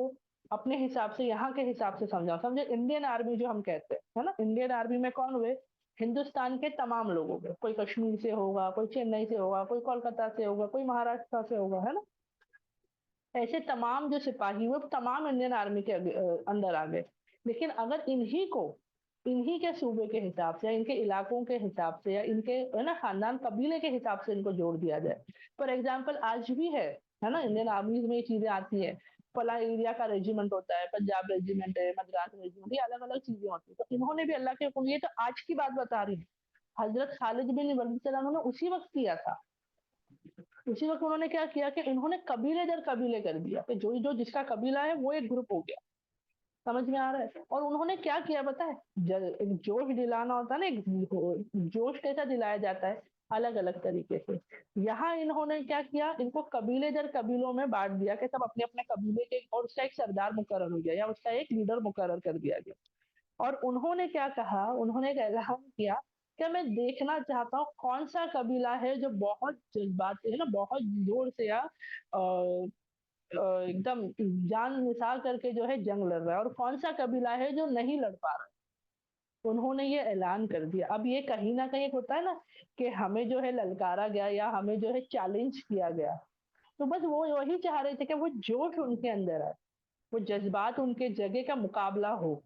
अपने हिसाब से, यहाँ के हिसाब से समझाऊं, समझे इंडियन आर्मी जो हम कहते हैं, है ना, इंडियन आर्मी में कौन हुए? हिंदुस्तान के तमाम लोग हो गए, कोई कश्मीर से होगा, कोई चेन्नई से होगा, कोई कोलकाता से होगा, कोई महाराष्ट्र से होगा, है ना। ऐसे तमाम जो सिपाही हुए तमाम इंडियन आर्मी के अंदर आ गए। लेकिन अगर इन्हीं के सूबे के हिसाब से या इनके इलाकों के हिसाब से या इनके, है ना, खानदान कबीले के हिसाब से इनको जोड़ दिया जाए। फॉर एग्जाम्पल आज भी है ना, इंडियन आर्मी में ये चीजें आती है। फला एरिया का रेजिमेंट होता है, पंजाब रेजिमेंट है, मद्रास रेजिमेंट, ये अलग अलग चीजें होती है। तो इन्होंने भी अल्लाह के हुक्म, ये तो आज की बात बता रही है, हजरत खालिद बिन वलीद सल्लल्लाहु अलैहि वसल्लम ने उसी वक्त किया था। उसी वक्त उन्होंने क्या किया कि इन्होंने कबीले दर कबीले कर दिया कि जो जो जिसका कबीला है वो एक ग्रुप हो गया। समझ में आ रहा है? और उन्होंने क्या किया पता है, एक जोश दिलाना होता है ना, एक जोश कैसा दिलाया जाता है, अलग अलग तरीके से। यहाँ इन्होंने क्या किया, इनको कबीले दर कबीलों में बांट दिया कि सब अपने अपने कबीले के, और उसका एक सरदार मुकर्रर हो गया या उसका एक लीडर मुकर्रर कर दिया गया। और उन्होंने क्या कहा, उन्होंने एक ऐलान किया कि मैं देखना चाहता हूँ कौन सा कबीला है जो बहुत जज्बात से, है ना, बहुत जोर से या एकदम जान निसार करके जो है जंग लड़ रहा है, और कौन सा कबीला है जो नहीं लड़ पा रहा है। उन्होंने ये ऐलान कर दिया। अब ये कहीं ना कहीं होता है ना कि हमें जो है ललकारा गया या हमें जो है चैलेंज किया गया। तो बस वो वही चाह रहे थे कि वो जोश उनके अंदर है, वो जज्बात उनके जगह का मुकाबला हो।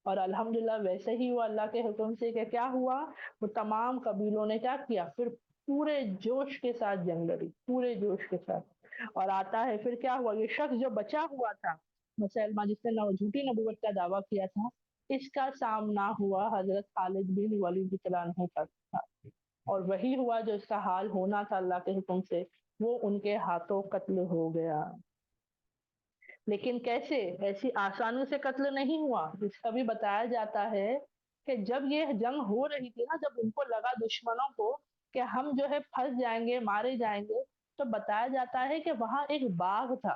और अल्हम्दुलिल्लाह वैसे ही हुआ अल्लाह के हुक्म से। कि क्या हुआ, वो तमाम कबीलों ने क्या किया, फिर पूरे जोश के साथ जंग लड़ी, पूरे जोश के साथ। और आता है फिर क्या हुआ, ये शख्स जो बचा हुआ था, मुसलमान, जिसने झूठी नबूवत का दावा किया था, इसका सामना हुआ हजरत खालिद बिन वलीद रज़ियल्लाहु अन्हु का था। और वही हुआ जो इसका हाल होना था अल्लाह के हुक्म से, वो उनके हाथों कत्ल हो गया। लेकिन कैसे, ऐसी आसानी से कत्ल नहीं हुआ। इसका भी बताया जाता है कि जब ये जंग हो रही थी ना, जब उनको लगा दुश्मनों को कि हम जो है फंस जाएंगे, मारे जाएंगे, तो बताया जाता है कि वहां एक बाघ था।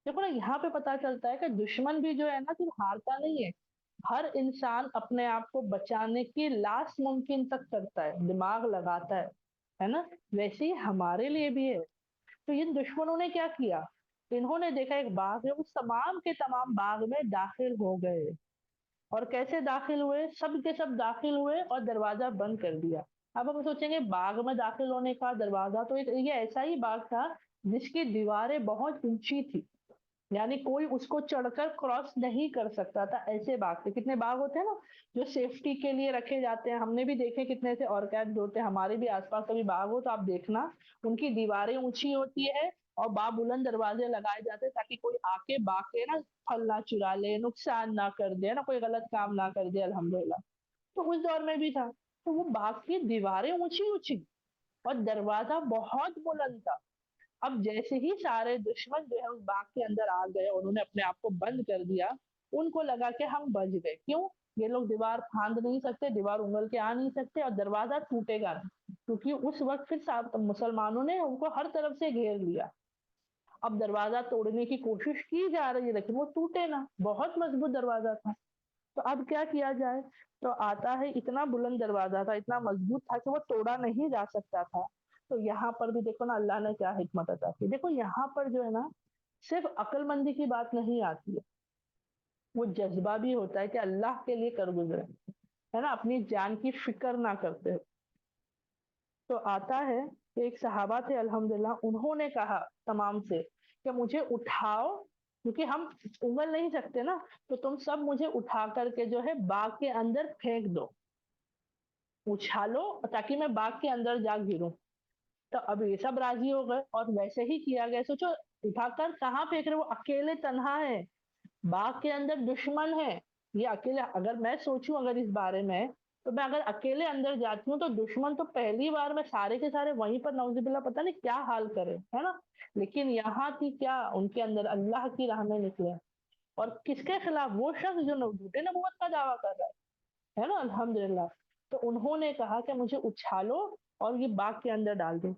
देखो ना, यहाँ पे पता चलता है कि दुश्मन भी जो है ना, सिर्फ हारता नहीं है, हर इंसान अपने आप को बचाने की लास्ट मुमकिन तक करता है, दिमाग लगाता है ना। वैसे ही हमारे लिए भी है। तो इन दुश्मनों ने क्या किया, इन्होंने देखा एक बाग है, उस तमाम के तमाम बाग में दाखिल हो गए। और कैसे दाखिल हुए, सब के सब दाखिल हुए और दरवाजा बंद कर दिया। अब हम सोचेंगे बाग में दाखिल होने का दरवाजा, तो ये ऐसा ही बाग था जिसकी दीवारें बहुत ऊंची थी, यानी कोई उसको चढ़कर क्रॉस नहीं कर सकता था। ऐसे बाग थे। कितने बाग होते हैं ना जो सेफ्टी के लिए रखे जाते हैं, हमने भी देखे कितने से ऑर्किड होते हैं, हमारे भी आसपास कभी बाग हो तो आप देखना, उनकी दीवारें ऊंची होती है और बाबुलंद दरवाजे लगाए जाते हैं ताकि कोई आके बाग के ना फल ना चुरा ले, नुकसान ना कर दे, ना कोई गलत काम ना कर दे, अल्हम्दुलिल्लाह। तो उस दौर में भी था। तो वो बाग की दीवारें ऊंची ऊंची और दरवाजा बहुत बुलंद था। अब जैसे ही सारे दुश्मन जो है उस बाग के अंदर आ गए, उन्होंने अपने आप को बंद कर दिया, उनको लगा कि हम बच गए। क्यों? ये लोग दीवार फांद नहीं सकते, दीवार उंगल के आ नहीं सकते, और दरवाजा टूटेगा नहीं, क्योंकि उस वक्त फिर मुसलमानों ने उनको हर तरफ से घेर लिया। अब दरवाजा तोड़ने की कोशिश की जा रही है, लेकिन वो टूटे ना, बहुत मजबूत दरवाजा था। तो अब क्या किया जाए? तो आता है, इतना बुलंद दरवाजा था, इतना मजबूत था कि वो तोड़ा नहीं जा सकता था। तो यहाँ पर भी देखो ना अल्लाह ने क्या हिकमत अता की। देखो यहाँ पर जो है ना, सिर्फ अक्लमंदी की बात नहीं आती है, वो जज्बा भी होता है कि अल्लाह के लिए कर गुजरे, है ना, अपनी जान की फिक्र ना करते। तो आता है कि एक सहाबा थे अल्हम्दुलिल्लाह, उन्होंने कहा तमाम से कि मुझे उठाओ, क्योंकि हम उंगल नहीं सकते ना, तो तुम सब मुझे उठा करके जो है बाग के अंदर फेंक दो, उछालो, ताकि मैं बाग के अंदर जा गिरूं। तो अब ये सब राजी हो गए और वैसे ही किया गया। सोचो, उठाकर कहाँ फेंक रहे, वो अकेले तन्हा है, बाग के अंदर दुश्मन है। ये अकेले, अगर मैं सोचूं अगर इस बारे में, तो मैं अगर अकेले अंदर जाती हूँ तो दुश्मन तो पहली बार में सारे के सारे वहीं पर नौजुबिल्ला पता नहीं क्या हाल करे, है ना। लेकिन यहाँ थी क्या उनके अंदर, अल्लाह की राह में निकले। और किसके खिलाफ? वो शख्स जो झूठे नबूवत का दावा कर रहा है ना, अल्हम्दुलिल्लाह। तो उन्होंने कहा कि मुझे उछालो और ये बाग के अंदर डाल दो।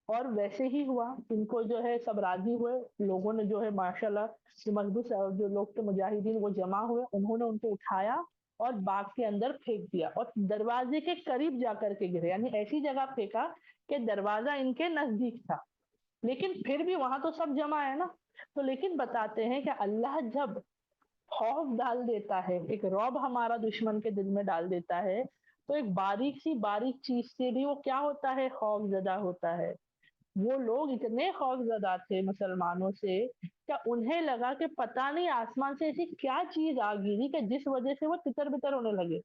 और वैसे ही हुआ, इनको जो है सब राजी हुए। लोगों ने जो है माशाल्लाह, जो मजबूत जो लोग थे मुजाहिदीन, वो जमा हुए, उन्होंने उनको उठाया اور बाग के अंदर फेंक दिया और दरवाजे के करीब जाकर के गिरे, यानी ऐसी जगह फेंका कि दरवाजा इनके नजदीक था, लेकिन फिर भी वहां तो सब जमा है ना। तो लेकिन बताते हैं कि अल्लाह जब खौफ डाल देता है, एक रौब हमारा दुश्मन के दिल में डाल देता है, तो एक बारीक चीज से भी वो क्या होता है, खौफ ज़दा होता है। वो लोग इतने खौफजदा थे मुसलमानों से, क्या उन्हें लगा कि पता नहीं आसमान से ऐसी क्या चीज आ गिरी कि जिस वजह से वो तितर बितर होने लगे।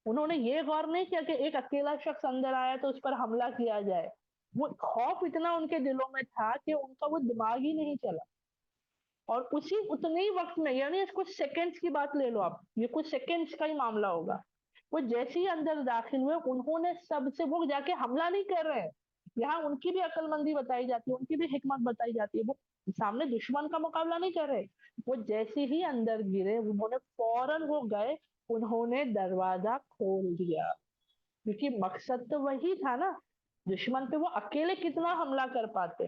उन्होंने ये गौर नहीं किया कि एक अकेला शख्स अंदर आया तो उस पर हमला किया जाए। वो खौफ इतना उनके दिलों में था कि उनका वो दिमाग ही नहीं चला। और उसी उतने ही वक्त में, यानी कुछ सेकंड्स की बात ले लो आप, ये कुछ सेकंड्स का ही मामला होगा, वो जैसे ही अंदर दाखिल हुए उन्होंने सबसे, वो जाके हमला नहीं कर रहे हैं, यहाँ उनकी भी अक्लमंदी बताई जाती है, उनकी भी हिकमत बताई जाती है, वो सामने दुश्मन का मुकाबला नहीं कर रहे। वो जैसे ही अंदर गिरे उन्होंने फौरन वो गए, उन्होंने दरवाजा खोल दिया, क्योंकि मकसद तो वही था ना, दुश्मन पे वो अकेले कितना हमला कर पाते,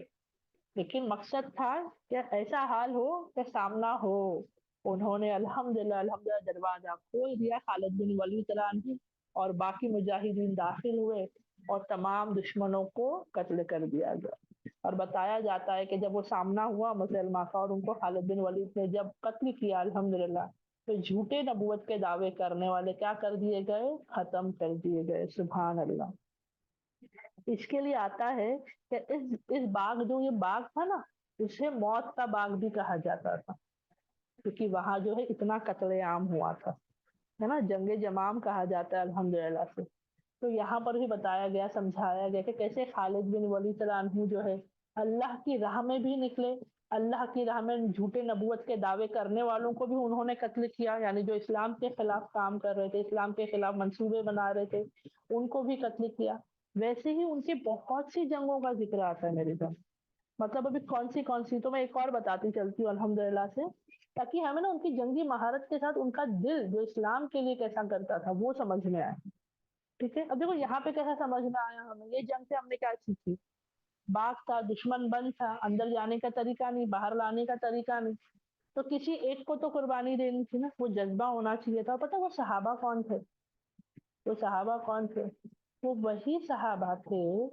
लेकिन मकसद था कि ऐसा हाल हो कि सामना हो। उन्होंने अल्हम्दुलिल्लाह अल्हम्दुलिल्लाह दरवाजा खोल दिया, खालिद बिन वलीद तआला और बाकी मुजाहिदीन दाखिल हुए और तमाम दुश्मनों को कत्ल कर दिया गया। और बताया जाता है कि जब वो सामना हुआ मुसलमान का और उनको खालिद बिन वलीद ने जब कत्ल किया अल्हम्दुलिल्लाह, तो झूठे नबूवत के दावे करने वाले क्या कर दिए गए, खत्म कर दिए गए। सुभान अल्लाह। इसके लिए आता है कि इस बाग, जो ये बाग था ना, उसे मौत का बाग भी कहा जाता था, क्योंकि वहां जो है इतना कत्लेआम हुआ था, है ना, जंगे जमाम कहा जाता है अल्हम्दुलिल्लाह से। तो यहाँ पर भी बताया गया, समझाया गया कि कैसे खालिद बिन वलीद तआला अन्हु जो है अल्लाह की राह में भी निकले, अल्लाह की राह में झूठे नबूवत के दावे करने वालों को भी उन्होंने कत्ल किया, यानी जो इस्लाम के खिलाफ काम कर रहे थे, इस्लाम के खिलाफ मंसूबे बना रहे थे, उनको भी कत्ल किया। वैसे ही उनकी बहुत सी जंगों का जिक्र आता है मेरे पास, मतलब अभी कौन सी तो मैं एक और बताती चलती हूँ अल्हम्दुलिल्लाह से, ताकि हमें ना उनकी जंगी महारत के साथ उनका दिल जो इस्लाम के लिए कैसा करता था वो समझ में आए। ठीक है, अब देखो यहाँ पे कैसा समझ में आया हमें, ये जंग से हमने क्या सीखी। बाग था, दुश्मन बंद था, अंदर जाने का तरीका नहीं, बाहर लाने का तरीका नहीं, तो किसी एक को तो कुर्बानी देनी थी ना, वो जज्बा होना चाहिए था। पता वो सहाबा कौन थे, वो सहाबा कौन थे, वो वही सहाबा थे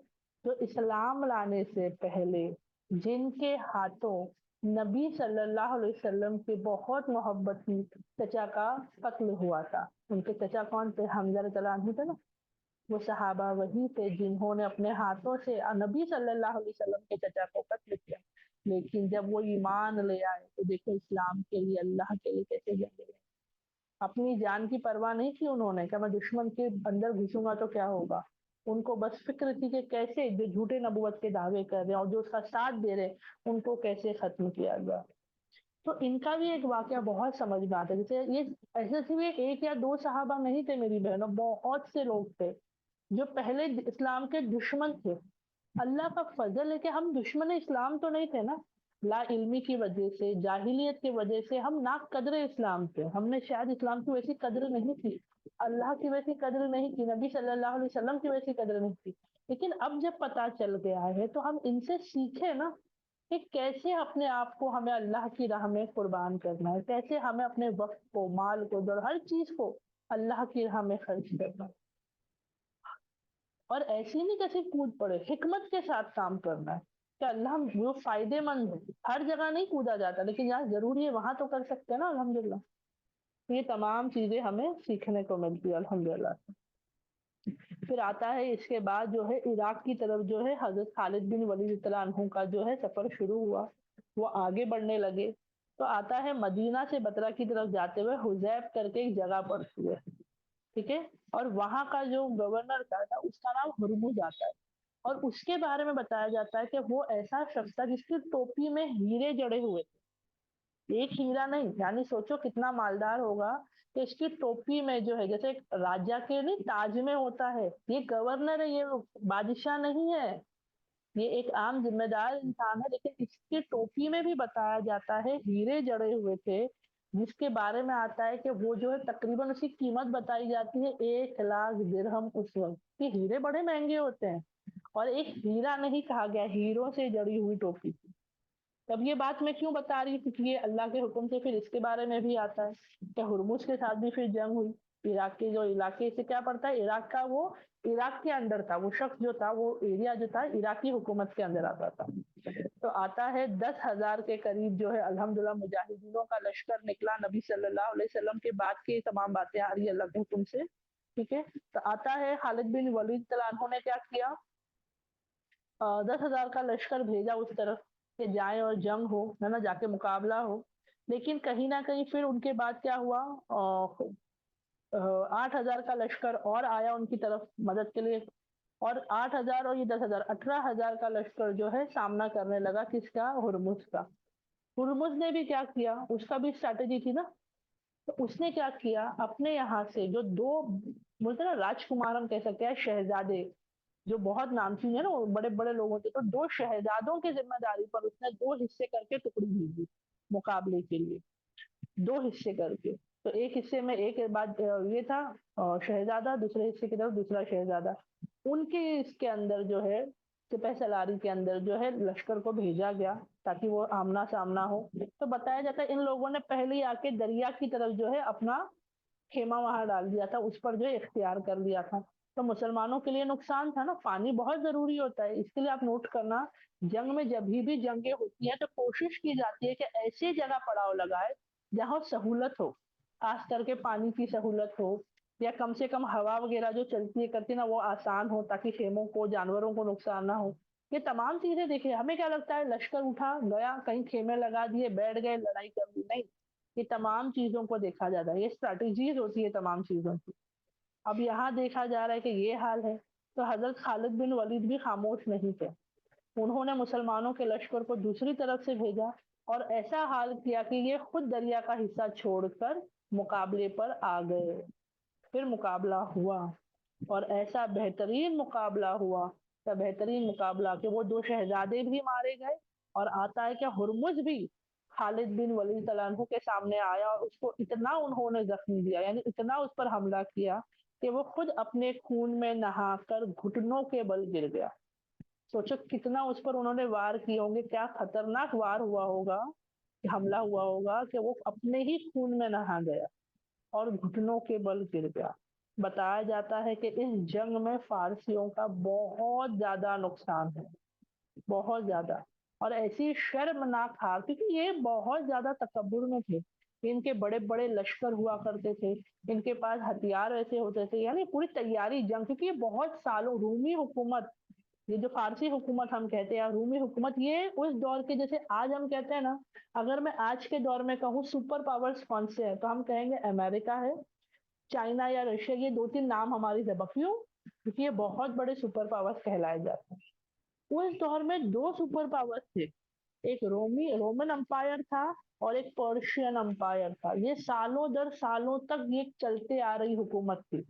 जो इस्लाम लाने से पहले, जिनके हाथों नबी सल्लल्लाहु अलैहि वसल्लम की बहुत मोहब्बती चचा का कत्ल हुआ था। उनके चचा कौन थे, हमजा रज़ियल्लाहु अन्हु थे ना। वो सहाबा वही थे जिन्होंने अपने हाथों से नबी सल्लल्लाहु अलैहि वसल्लम के चचा को कत्ल किया। लेकिन जब वो ईमान ले आए तो देखो इस्लाम के लिए, अल्लाह के लिए कैसे जंग लड़े। अपनी जान की परवाह नहीं की उन्होंने, कि मैं दुश्मन के अंदर घुसूंगा तो क्या होगा। उनको बस फिक्र थी कि कैसे जो झूठे नबूवत के दावे कर रहे हैं और जो उसका साथ दे रहे हैं, उनको कैसे खत्म किया जाए। तो इनका भी एक वाकया बहुत समझ में आता है, जैसे ये ऐसे सिर्फ ये एक या दो सहाबा नहीं थे मेरी बहनों, बहुत से लोग थे जो पहले इस्लाम के दुश्मन थे। अल्लाह का फजल है कि हम दुश्मन इस्लाम तो नहीं थे ना, ला इल्मी की वजह से, जाहिलियत की वजह से हम ना कदर इस्लाम थे, हमने शायद इस्लाम की वैसी कदर नहीं की, अल्लाह की वैसी कदर नहीं की, नबी सल्लल्लाहु अलैहि वसल्लम की वैसी कदर नहीं की। लेकिन अब जब पता चल गया है तो हम इनसे सीखे ना कि कैसे अपने आप को हमें अल्लाह की राह में कुर्बान करना है, कैसे हमें अपने वक्त को, माल को, दर हर चीज को अल्लाह की राह में खर्च करना है। और ऐसे नहीं कैसे कूद पड़े, हिकमत के साथ काम करना है कि अल्लाह वो फायदेमंद है। हर जगह नहीं कूदा जाता, लेकिन जहाँ जरूरी है वहां तो कर सकते हैं ना अल्हम्दुलिल्लाह। ये तमाम चीजें हमें सीखने को मिलती है अल्हम्दुलिल्लाह। फिर आता है इसके बाद जो है इराक की तरफ जो है हजरत खालिद बिन वलीद तआला अन्हु का जो है सफर शुरू हुआ, वो आगे बढ़ने लगे। तो आता है मदीना से बतरा की तरफ जाते हुए हुजैब करके एक जगह पड़ती है, ठीक है, और वहां का जो गवर्नर था उसका नाम हुरमुज आता है। और उसके बारे में बताया जाता है कि वो ऐसा शख्स था जिसकी टोपी में हीरे जड़े हुए थे, एक हीरा नहीं, यानी सोचो कितना मालदार होगा कि इसकी टोपी में जो है, जैसे एक राजा के नहीं ताज में होता है, ये गवर्नर है, ये बादशाह नहीं है, ये एक आम जिम्मेदार इंसान है, लेकिन इसकी टोपी में भी बताया जाता है हीरे जड़े हुए थे, जिसके बारे में आता है कि वो जो है तकरीबन उसकी कीमत बताई जाती है 1 लाख दिरहम उस वक्त के। हीरे बड़े महंगे होते हैं, और एक हीरा नहीं कहा गया, हीरों से जड़ी हुई टोपी थी। तब ये बात मैं क्यों बता रही हूँ, क्योंकि ये अल्लाह के हुक्म से फिर इसके बारे में भी आता है कि हुरमुज के साथ भी फिर जंग हुई। इराक के जो इलाके से क्या पड़ता है, इराक का वो इराक के अंदर था, वो शख्स जो था, वो एरिया जो था इराकी हुकूमत के अंदर आता था। तो आता है 10,000 के करीब जो है अल्हम्दुलिल्लाह मुजाहिदीनों का लश्कर निकला। नबी सल्लल्लाहु अलैहि वसल्लम के बाद की तमाम बातें आ रही है अल्लाह के हुक्म से, ठीक है। तो आता है खालिद बिन वलीद तआला अन्हु ने क्या किया, 10,000 का लश्कर भेजा उस तरफ कि जाए और जंग हो, है ना, जाके मुकाबला हो। लेकिन कहीं ना कहीं फिर उनके बाद क्या हुआ, 8,000 का लश्कर और आया उनकी तरफ मदद के लिए, और 8,000 और ये 10,000, 18,000 का लश्कर जो है सामना करने लगा किसका, हुरमुज का। हुरमुज ने भी क्या किया, उसका भी स्ट्रैटेजी थी ना। तो उसने क्या किया, अपने यहाँ से जो दो, बोलते हैं ना राजकुमार हम कह सकते हैं, शहजादे जो बहुत नामचीन है ना, वो बड़े बड़े लोग होते, तो दो शहजादों की जिम्मेदारी पर उसने दो हिस्से करके टुकड़ी भेजी मुकाबले के लिए, दो हिस्से करके। तो एक हिस्से में एक बाद ये था शहजादा, दूसरे हिस्से की तरफ दूसरा शहजादा। उनके इसके अंदर जो है सिपह सलारी के अंदर जो है लश्कर को भेजा गया ताकि वो आमना सामना हो। तो बताया जाता है इन लोगों ने पहले ही आके दरिया की तरफ जो है अपना खेमा वहां डाल दिया था, उस पर जो है इख्तियार कर लिया था। तो मुसलमानों के लिए नुकसान था ना, पानी बहुत जरूरी होता है। इसके लिए आप नोट करना, जंग में जब भी जंगें होती हैं तो कोशिश की जाती है कि ऐसी जगह पड़ाव लगाए जहां सहूलत हो, खास करके पानी की सहूलत हो, या कम से कम हवा वगैरह जो चलती है करती है ना वो आसान हो, ताकि खेमों को जानवरों को नुकसान ना हो। ये तमाम चीजें देखिए, हमें क्या लगता है लश्कर उठा गया कहीं खेमे लगा दिए बैठ गए लड़ाई कर दी, नहीं। ये तमाम चीजों को देखा जाता है, ये स्ट्रैटेजीज होती है तमाम चीजों की। अब यहाँ देखा जा रहा है कि ये हाल है, तो हजरत खालिद बिन वलीद भी खामोश नहीं थे। उन्होंने मुसलमानों के लश्कर को दूसरी तरफ से भेजा और ऐसा हाल किया कि ये खुद दरिया का हिस्सा छोड़कर मुकाबले पर आ गए। फिर मुकाबला हुआ और ऐसा बेहतरीन मुकाबला हुआ, तो बेहतरीन मुकाबला कि वो दो शहजादे भी मारे गए, और आता है कि हुरमुज भी खालिद बिन वलीद तआला के सामने आया और उसको इतना उन्होंने जख्मी दिया, यानी इतना उस पर हमला किया कि वो खुद अपने खून में नहाकर घुटनों के बल गिर गया। सोचो कितना उस पर उन्होंने वार किए होंगे, क्या खतरनाक वार हुआ होगा, हमला हुआ होगा कि वो अपने ही खून में नहा गया और घुटनों के बल गिर गया। बताया जाता है कि इस जंग में फारसियों का बहुत ज्यादा नुकसान है, बहुत ज्यादा। और ऐसी शर्मनाक हार, क्योंकि ये बहुत ज्यादा तकब्बुर में थे, इनके बड़े बड़े लश्कर हुआ करते थे, इनके पास हथियार ऐसे होते थे, यानी पूरी तैयारी जंग, क्योंकि ये बहुत सालों रूमी हुकूमत, ये जो फारसी हुकूमत हम कहते हैं रूमी हुकूमत, ये उस दौर के, जैसे आज हम कहते हैं ना, अगर मैं आज के दौर में कहूँ सुपर पावर्स कौन से हैं, तो हम कहेंगे अमेरिका है, चाइना या रशिया, ये दो तीन नाम हमारी जबां, क्यों, क्योंकि ये बहुत बड़े सुपर पावर्स कहलाए जाते हैं। उस दौर में दो सुपर पावर्स थे, एक रोमन अंपायर था और एक पर्शियन अंपायर था। ये सालों दर सालों तक ये चलते आ रही हुकूमत थी।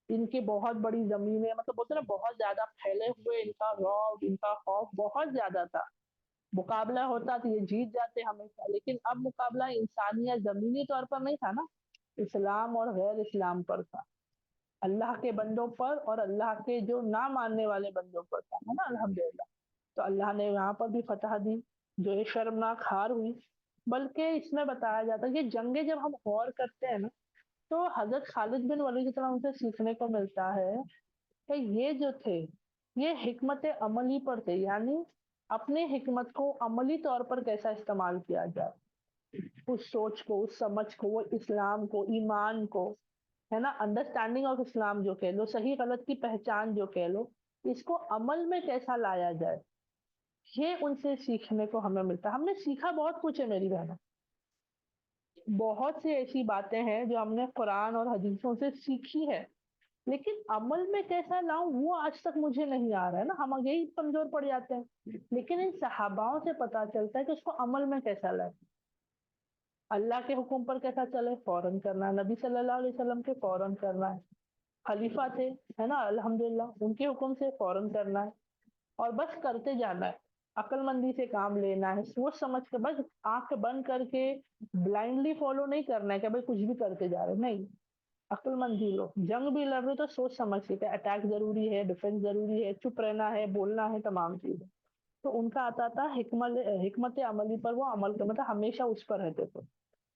इनकी बहुत बड़ी जमीनें, मतलब बोलते हैं ना बहुत ज्यादा फैले हुए, इनका रौब इनका खौफ बहुत ज्यादा था। मुकाबला होता तो ये जीत जाते हमेशा, लेकिन अब मुकाबला इंसानियत जमीनी तौर पर नहीं था ना, इस्लाम और गैर इस्लाम पर था, अल्लाह के बंदों पर और अल्लाह के जो ना मानने वाले बंदों पर था, है ना, अल्हम्दुलिल्लाह। तो अल्लाह ने यहाँ पर भी फतह दी, जो ये शर्मनाक हार हुई। बल्कि इसमें बताया जाता है कि जंगे जब हम गौर करते हैं ना, तो हजरत खालिद बिन वलीद की तरह उनसे सीखने को मिलता है कि ये जो थे, ये हिकमत अमली पर थे, यानी अपने हिकमत को अमली तौर पर कैसा इस्तेमाल किया जाए, उस सोच को, उस समझ को, वो इस्लाम को, ईमान को, है ना, अंडरस्टैंडिंग ऑफ इस्लाम जो कह लो, सही गलत की पहचान जो कह लो, इसको अमल में कैसा लाया जाए, ये उनसे सीखने को हमें मिलता है। हमने सीखा बहुत कुछ है मेरी बहनों, बहुत सी ऐसी बातें हैं जो हमने कुरान और हदीसों से सीखी है, लेकिन अमल में कैसा लाऊं वो आज तक मुझे नहीं आ रहा है ना, हम यही कमजोर पड़ जाते हैं। लेकिन इन सहाबाओं से पता चलता है कि उसको अमल में कैसा लाए, अल्लाह के हुक्म पर कैसा चले, फौरन करना है, नबी सल्लल्लाहु अलैहि वसल्लम के फौरन करना है, खलीफा थे, है ना, अल्हम्दुलिल्लाह, उनके हुक्म से फौरन करना है, और बस करते जाना है, अक्लमंदी से काम लेना है, सोच समझ कर, बस आंख बंद करके ब्लाइंडली फॉलो नहीं करना है कि भाई कुछ भी करते जा रहे, नहीं। अक्लमंदी लो, जंग भी लड़ रहे हो तो सोच समझ के, अटैक जरूरी है, डिफेंस जरूरी है, चुप रहना है, बोलना है, तमाम चीजें। तो उनका आता था हिकमत हिकमत अमली पर वो अमल कर, मतलब हमेशा उस पर रहते थे।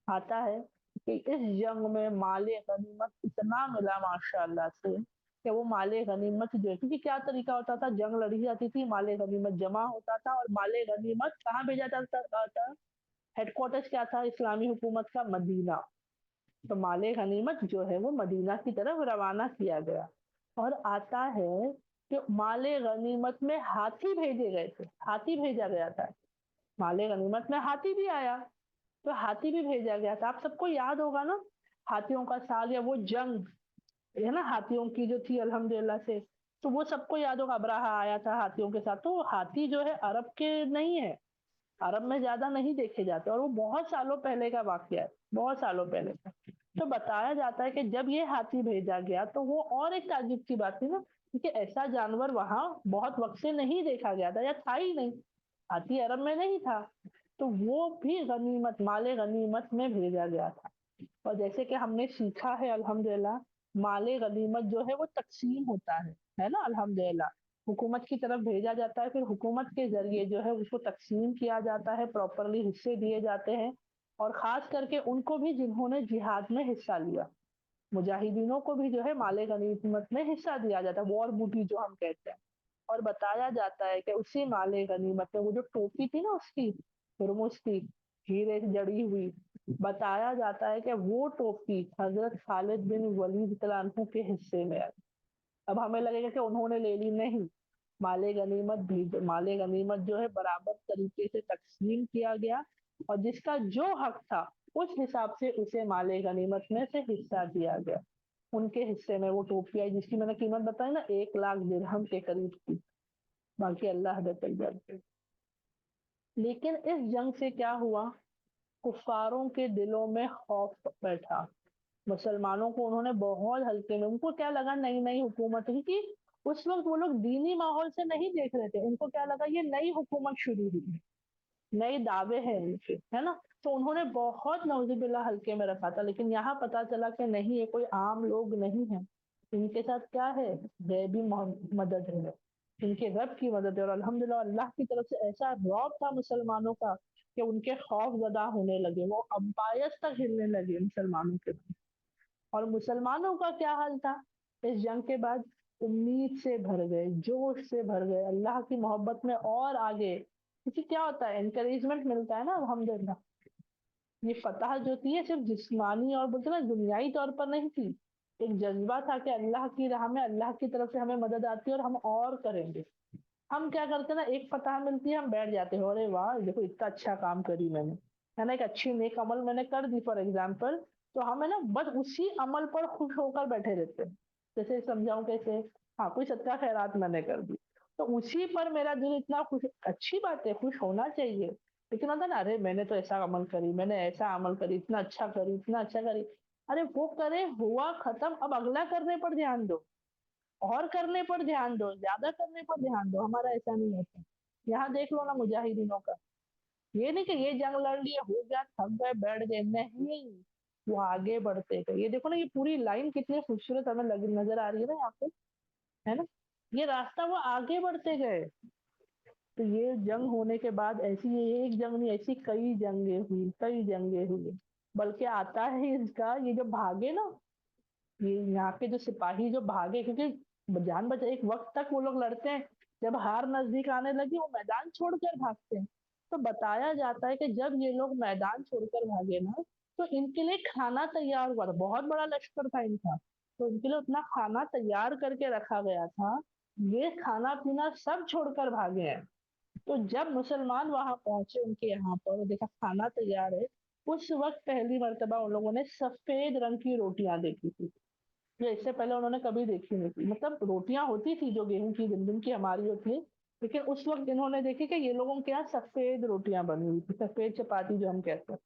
आता है کہ इस जंग में माले गनीमत इतना मिला माशाअल्लाह से कि वो माले गनीमत जो है, क्योंकि क्या तरीका होता था, जंग लड़ी जाती थी, माले गनीमत जमा होता था, और माले गनीमत कहाँ भेजा जाता था? हेडक्वार्टर्स क्या था इस्लामी हुकूमत का? मदीना। तो माले गनीमत जो है वो मदीना की तरफ रवाना किया गया। और आता है कि माले गनीमत में हाथी भेजे गए थे, हाथी भेजा गया था। माले गनीमत में हाथी भी आया, तो हाथी भी भेजा गया था। आप सबको याद होगा ना, हाथियों का साल या वो जंग है ना, हाथियों की जो थी अल्हम्दुलिल्लाह से, तो वो सबको याद होगा, अब्राहा आया था हाथियों के साथ। तो हाथी जो है अरब के नहीं है, अरब में ज्यादा नहीं देखे जाते, और वो बहुत सालों पहले का वाकया है, बहुत सालों पहले का। तो बताया जाता है कि जब ये हाथी भेजा गया तो वो और एक ताज्जुब की बात थी ना, क्योंकि ऐसा जानवर वहां बहुत वक्त से नहीं देखा गया था, या था ही नहीं, हाथी अरब में नहीं था। तो वो भी गनीमत, माले गनीमत में भेजा गया था। और जैसे कि हमने सीखा है अल्हम्दुलिल्लाह, माले गनीमत जो है वो तकसीम होता है ना, अल्हम्दुलिल्लाह। हुकूमत की तरफ भेजा जाता है, फिर हुकूमत के जरिए जो है उसको तकसीम किया जाता है, प्रॉपरली हिस्से दिए जाते हैं। और खास करके उनको भी जिन्होंने जिहाद में हिस्सा लिया, मुजाहिदीनों को भी जो है माले गनीमत में हिस्सा दिया जाता है, वॉर बूटी जो हम कहते हैं। और बताया जाता है कि उसी माले गनीमत में वो जो टोपी थी ना उसकी, हुर्मुस की, हीरे से जड़ी हुई, बताया जाता है कि वो टोपी हजरत खालिद बिन वलीद तआला के हिस्से में है। अब हमें लगेगा कि उन्होंने ले ली, नहीं, माले गनीमत भी, माले गनीमत जो है बराबर तरीके से तकसीम किया गया, और जिसका जो हक था उस हिसाब से उसे माले गनीमत में से हिस्सा दिया गया। उनके हिस्से में वो टोपी आई जिसकी मैंने कीमत बताई ना, 1 लाख दिरहम के करीब थी। बाकी अल्लाह बेहतर जानते हैं। लेकिन इस जंग से क्या हुआ? कुफारों के दिलों में खौफ बैठा, मुसलमानों को उन्होंने बहुत हल्के में, उनको क्या लगा नई नई हुकूमत ही की, उस वक्त वो लोग दीनी माहौल से नहीं देख रहे थे, उनको क्या लगा ये नई हुकूमत शुरू हुई है, नए दावे हैं इनके, है ना। तो उन्होंने बहुत नौजुबिल्ला हल्के में रखा था। लेकिन यहाँ पता चला कि नहीं, ये कोई आम लोग नहीं है, इनके साथ क्या है, गैबी मदद है, इनके रब की मदद है। और अल्हम्दुलिल्लाह अल्लाह की तरफ से ऐसा रौब था मुसलमानों का कि उनके खौफ ज़दा होने लगे, वो अंपायर्स तक हिलने लगे मुसलमानों के। और मुसलमानों का क्या हाल था इस जंग के बाद? उम्मीद से भर गए, जोश से भर गए, अल्लाह की मोहब्बत में और आगे। क्योंकि क्या होता है, एनकरेजमेंट मिलता है ना अल्हम्दुलिल्लाह। ये फतह जो थी ये सिर्फ जिस्मानी और बोलते ना दुनियाई तौर पर नहीं थी, एक जज्बा था कि अल्लाह की राह में अल्लाह की तरफ से हमें मदद आती है और हम और करेंगे। हम क्या करते हैं ना, एक फतह मिलती है हम बैठ जाते हैं, अरे वाह देखो इतना अच्छा काम करी मैंने, है ना, एक अच्छी नेक अमल मैंने कर दी फॉर एग्जाम्पल, तो हमें ना बस उसी अमल पर खुश होकर बैठे रहते हैं। जैसे समझाऊं कैसे? हाँ, कोई सदका खैरात मैंने कर दी, तो उसी पर मेरा दिल इतना खुश, अच्छी बात है, खुश होना चाहिए। लेकिन होता ना, अरे मैंने तो ऐसा अमल करी, मैंने ऐसा अमल करी, इतना अच्छा करी, इतना अच्छा करी। अरे वो करे, हुआ, खत्म, अब अगला करने पर ध्यान दो, और करने पर ध्यान दो, ज्यादा करने पर ध्यान दो। हमारा ऐसा नहीं होता। यहाँ देख लो ना मुजाहिदीनों का, ये नहीं कि ये जंग लड़ लिए, हो गया, थक गए, बैठ गए, नहीं, वो आगे बढ़ते गए। ये देखो ना, ये पूरी लाइन कितनी खूबसूरत हमें नजर आ रही है ना यहाँ पे, है ना, ये रास्ता वो आगे बढ़ते गए। तो ये जंग होने के बाद ऐसी, ये एक जंग नहीं, ऐसी कई जंगे हुई, कई जंगे हुई। बल्कि आता है इसका, ये जो भागे ना, ये यहाँ के जो सिपाही जो भागे, क्योंकि जान बचा, एक वक्त तक वो लोग लड़ते हैं, जब हार नजदीक आने लगी वो मैदान छोड़कर भागते हैं। तो बताया जाता है कि जब ये लोग मैदान छोड़कर भागे ना, तो इनके लिए खाना तैयार हुआ था, बहुत बड़ा लश्कर था इनका, तो इनके लिए उतना खाना तैयार करके रखा गया था। ये खाना पीना सब छोड़कर भागे हैं। तो जब मुसलमान वहां पहुंचे उनके यहाँ पर, देखा खाना तैयार है, उस वक्त पहली मर्तबा उन लोगों ने सफेद रंग की रोटियां देखी थी, जो इससे पहले उन्होंने कभी देखी नहीं थी। मतलब रोटियां होती थी जो गेहूं की, गंदम की हमारी होती है, लेकिन उस वक्त इन्होंने देखी कि ये लोगों के यहाँ सफेद रोटियां बनी हुई थी, सफेद चपाती जो हम कहते हैं,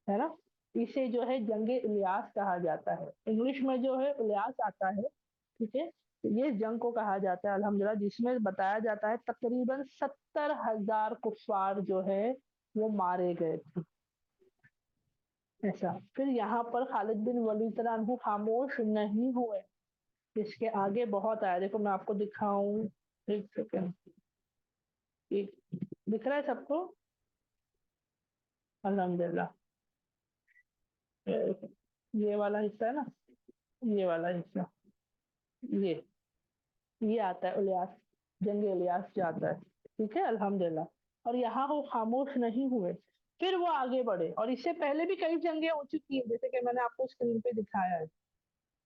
है ना। इसे जो है जंगे इलियास कहा जाता है, इंग्लिश में जो है इलियास आता है, ठीक है। तो ये जंग को कहा जाता है अल्हम्दुलिल्लाह, जिसमें बताया जाता है तकरीबन 70,000 कुफार जो है वो मारे गए थे, ऐसा। फिर यहाँ पर खालिद बिन वलीद तआला अन्हु खामोश नहीं हुए, इसके आगे बहुत आया, देखो मैं आपको दिखाऊं, एक सेकंड, एक दिख रहा है सबको? अल्हम्दुलिल्लाह। ये वाला हिस्सा है ना, ये वाला हिस्सा, ये ये आता है इलियास, जंग इलियास जो आता है, ठीक है अल्हम्दुलिल्लाह। और यहाँ वो खामोश नहीं हुए, फिर वो आगे बढ़े, और इससे पहले भी कई जंगें हो चुकी है, जैसे कि मैंने आपको स्क्रीन पे दिखाया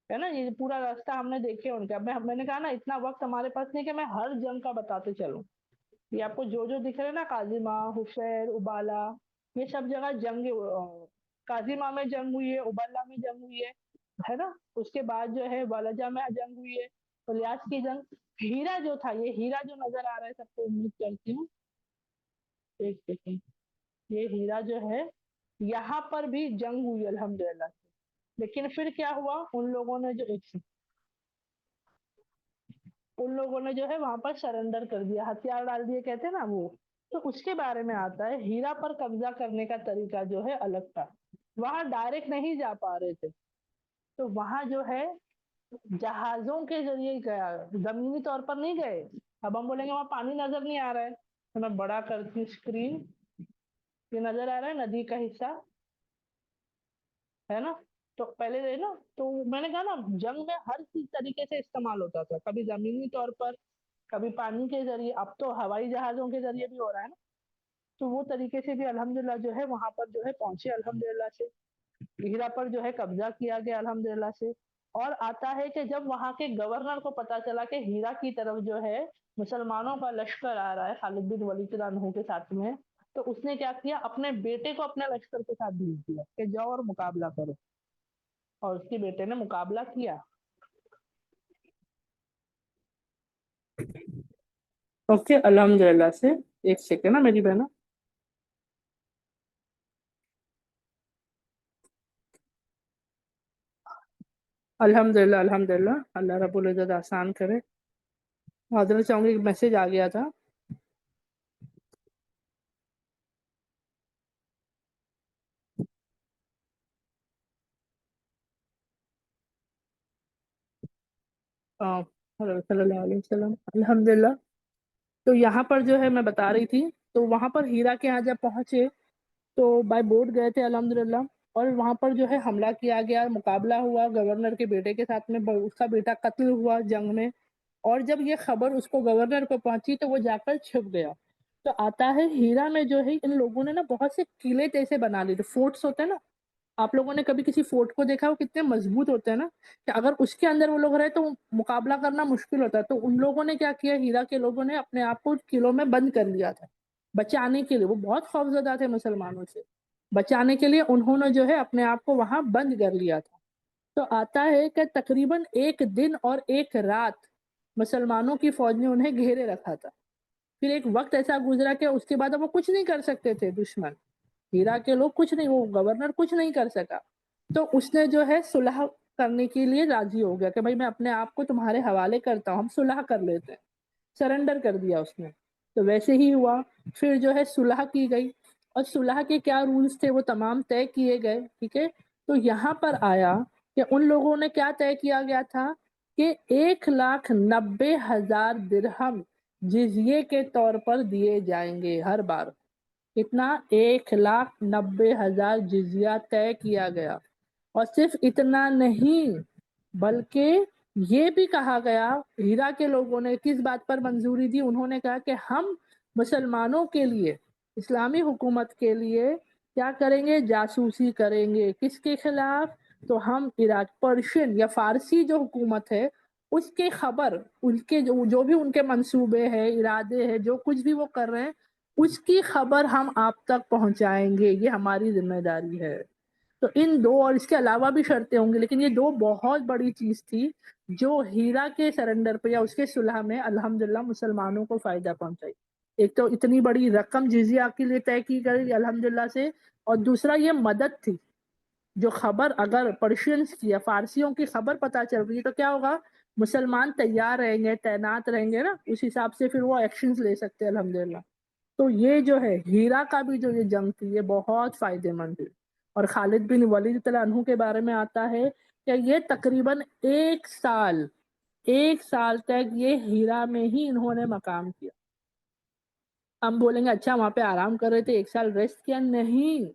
है ना, ये पूरा रास्ता हमने देखे उनका। मैंने कहा ना इतना वक्त हमारे पास नहीं कि मैं हर जंग का बताते चलूं। ये आपको जो जो दिख रहे हैं ना, काजिमा, हुसैर, उबाला, ये सब जगह जंग, काजिमा में जंग हुई है, उबाला में जंग हुई है ना। उसके बाद जो है वालजा में जंग हुई है, इलियास की जंग। हीरा जो था, ये हीरा जो नजर आ रहा है सबको, उम्मीद करती हूँ, एक सेकेंड, ये हीरा जो है, यहाँ पर भी जंग हुई अल्हम्दुलिल्लाह से। लेकिन फिर क्या हुआ, उन लोगों ने जो है वहां पर सरेंडर कर दिया, हथियार डाल दिए, कहते हैं ना वो। तो उसके बारे में आता है, हीरा पर कब्जा करने का तरीका जो है अलग था। वहां डायरेक्ट नहीं जा पा रहे थे, तो वहां जो है जहाजों के जरिए गया, जमीनी तौर पर नहीं गए। अब हम बोलेंगे वहां पानी नजर नहीं आ रहा है, तो मैं बड़ा करती हूँ स्क्रीन, ये नजर आ रहा है नदी का हिस्सा, है ना। तो पहले है ना, तो मैंने कहा ना जंग में हर चीज तरीके से इस्तेमाल होता था, कभी जमीनी तौर पर, कभी पानी के जरिए, अब तो हवाई जहाजों के जरिए भी हो रहा है ना। तो वो तरीके से भी अल्हम्दुलिल्लाह जो है वहां पर जो है पहुंचे अल्हम्दुलिल्लाह से, हीरा पर जो है कब्जा किया गया अल्हम्दुलिल्लाह से। और आता है कि जब वहां के गवर्नर को पता चला कि हीरा की तरफ जो है मुसलमानों का लश्कर आ रहा है खालिद बिन वलीद रज़ियल्लाहु के साथ में, तो उसने क्या किया, अपने बेटे को अपने लश्कर के साथ भेज दिया कि जाओ और मुकाबला करो, और उसके बेटे ने मुकाबला किया। ओके अल्हम्दुलिल्लाह से, एक सेकेंड ना मेरी बहना, अल्हम्दुलिल्लाह अल्हम्दुलिल्लाह, अल्लाह रब्बुल इज्जत आसान करे। हाजिर चाहूंगी, एक मैसेज आ गया था। सल्लल्लाहु अलैहि वसल्लम, अल्हम्दुलिल्लाह। तो यहाँ पर जो है मैं बता रही थी, तो वहां पर हीरा के यहाँ जब पहुंचे, तो बाय बोट गए थे अल्हम्दुलिल्लाह। और वहां पर जो है हमला किया गया, मुकाबला हुआ गवर्नर के बेटे के साथ में, उसका बेटा कत्ल हुआ जंग में। और जब ये खबर उसको गवर्नर को पहुंची, तो वो जाकर छुप गया। तो आता है हीरा में जो है इन लोगों ने ना बहुत से किले जैसे बना लिए थे, फोर्ट्स होते हैं ना। आप लोगों ने कभी किसी फोर्ट को देखा, वो कितने मजबूत होते हैं ना, कि अगर उसके अंदर वो लोग रहे तो मुकाबला करना मुश्किल होता है। तो उन लोगों ने क्या किया, हीरा के लोगों ने अपने आप को किलों में बंद कर लिया था बचाने के लिए। वो बहुत खौफजदा थे मुसलमानों से, बचाने के लिए उन्होंने जो है अपने आप को वहां बंद कर लिया था। तो आता है कि तकरीबन एक दिन और एक रात मुसलमानों की फौज ने उन्हें घेरे रखा था। फिर एक वक्त ऐसा गुजरा कि उसके बाद अब वो कुछ नहीं कर सकते थे दुश्मन, हीरा के लोग कुछ नहीं, वो गवर्नर कुछ नहीं कर सका। तो उसने जो है सुलह करने के लिए राजी हो गया कि भाई मैं अपने आप को तुम्हारे हवाले करता हूँ, हम सुलह कर लेते हैं। सरेंडर कर दिया उसने। तो वैसे ही हुआ, फिर जो है सुलह की गई, और सुलह के क्या रूल्स थे वो तमाम तय किए गए, ठीक है। तो यहाँ पर आया कि उन लोगों ने क्या तय किया गया था कि 1,90,000 दिरहम जिजिये के तौर पर दिए जाएंगे हर बार। कितना, 1,90,000 जिजिया तय किया गया। और सिर्फ इतना नहीं, बल्कि ये भी कहा गया, हीरा के लोगों ने किस बात पर मंजूरी दी, उन्होंने कहा कि हम मुसलमानों के लिए, इस्लामी हुकूमत के लिए क्या करेंगे, जासूसी करेंगे। किसके खिलाफ, तो हम इराक, पर्शियन या फारसी जो हुकूमत है उसके खबर, उनके जो भी उनके मंसूबे हैं, इरादे हैं, जो कुछ भी वो कर रहे हैं, उसकी खबर हम आप तक पहुंचाएंगे, ये हमारी जिम्मेदारी है। तो इन दो, और इसके अलावा भी शर्तें होंगी, लेकिन ये दो बहुत बड़ी चीज थी जो हीरा के सरेंडर पे या उसके सुलह में अल्हम्दुलिल्लाह मुसलमानों को फायदा पहुंचाई। एक तो इतनी बड़ी रकम जिजिया के लिए तय की गई अल्हम्दुलिल्लाह से, और दूसरा ये मदद थी। जो खबर अगर पर्शियंस की या फारसियों की खबर पता चल रही है, तो क्या होगा, मुसलमान तैयार रहेंगे, तैनात रहेंगे ना, उस हिसाब से फिर वो एक्शंस ले सकते हैं अल्हम्दुलिल्लाह। तो ये जो है हीरा का भी जो ये जंग थी, ये बहुत फायदेमंद थी। और खालिद बिन वलीद तआला अन्हु के बारे में आता है कि ये तकरीबन 1 साल, 1 साल तक ये हीरा में ही इन्होंने मकाम किया। हम बोलेंगे अच्छा वहां पे आराम कर रहे थे, 1 साल रेस्ट किया, नहीं,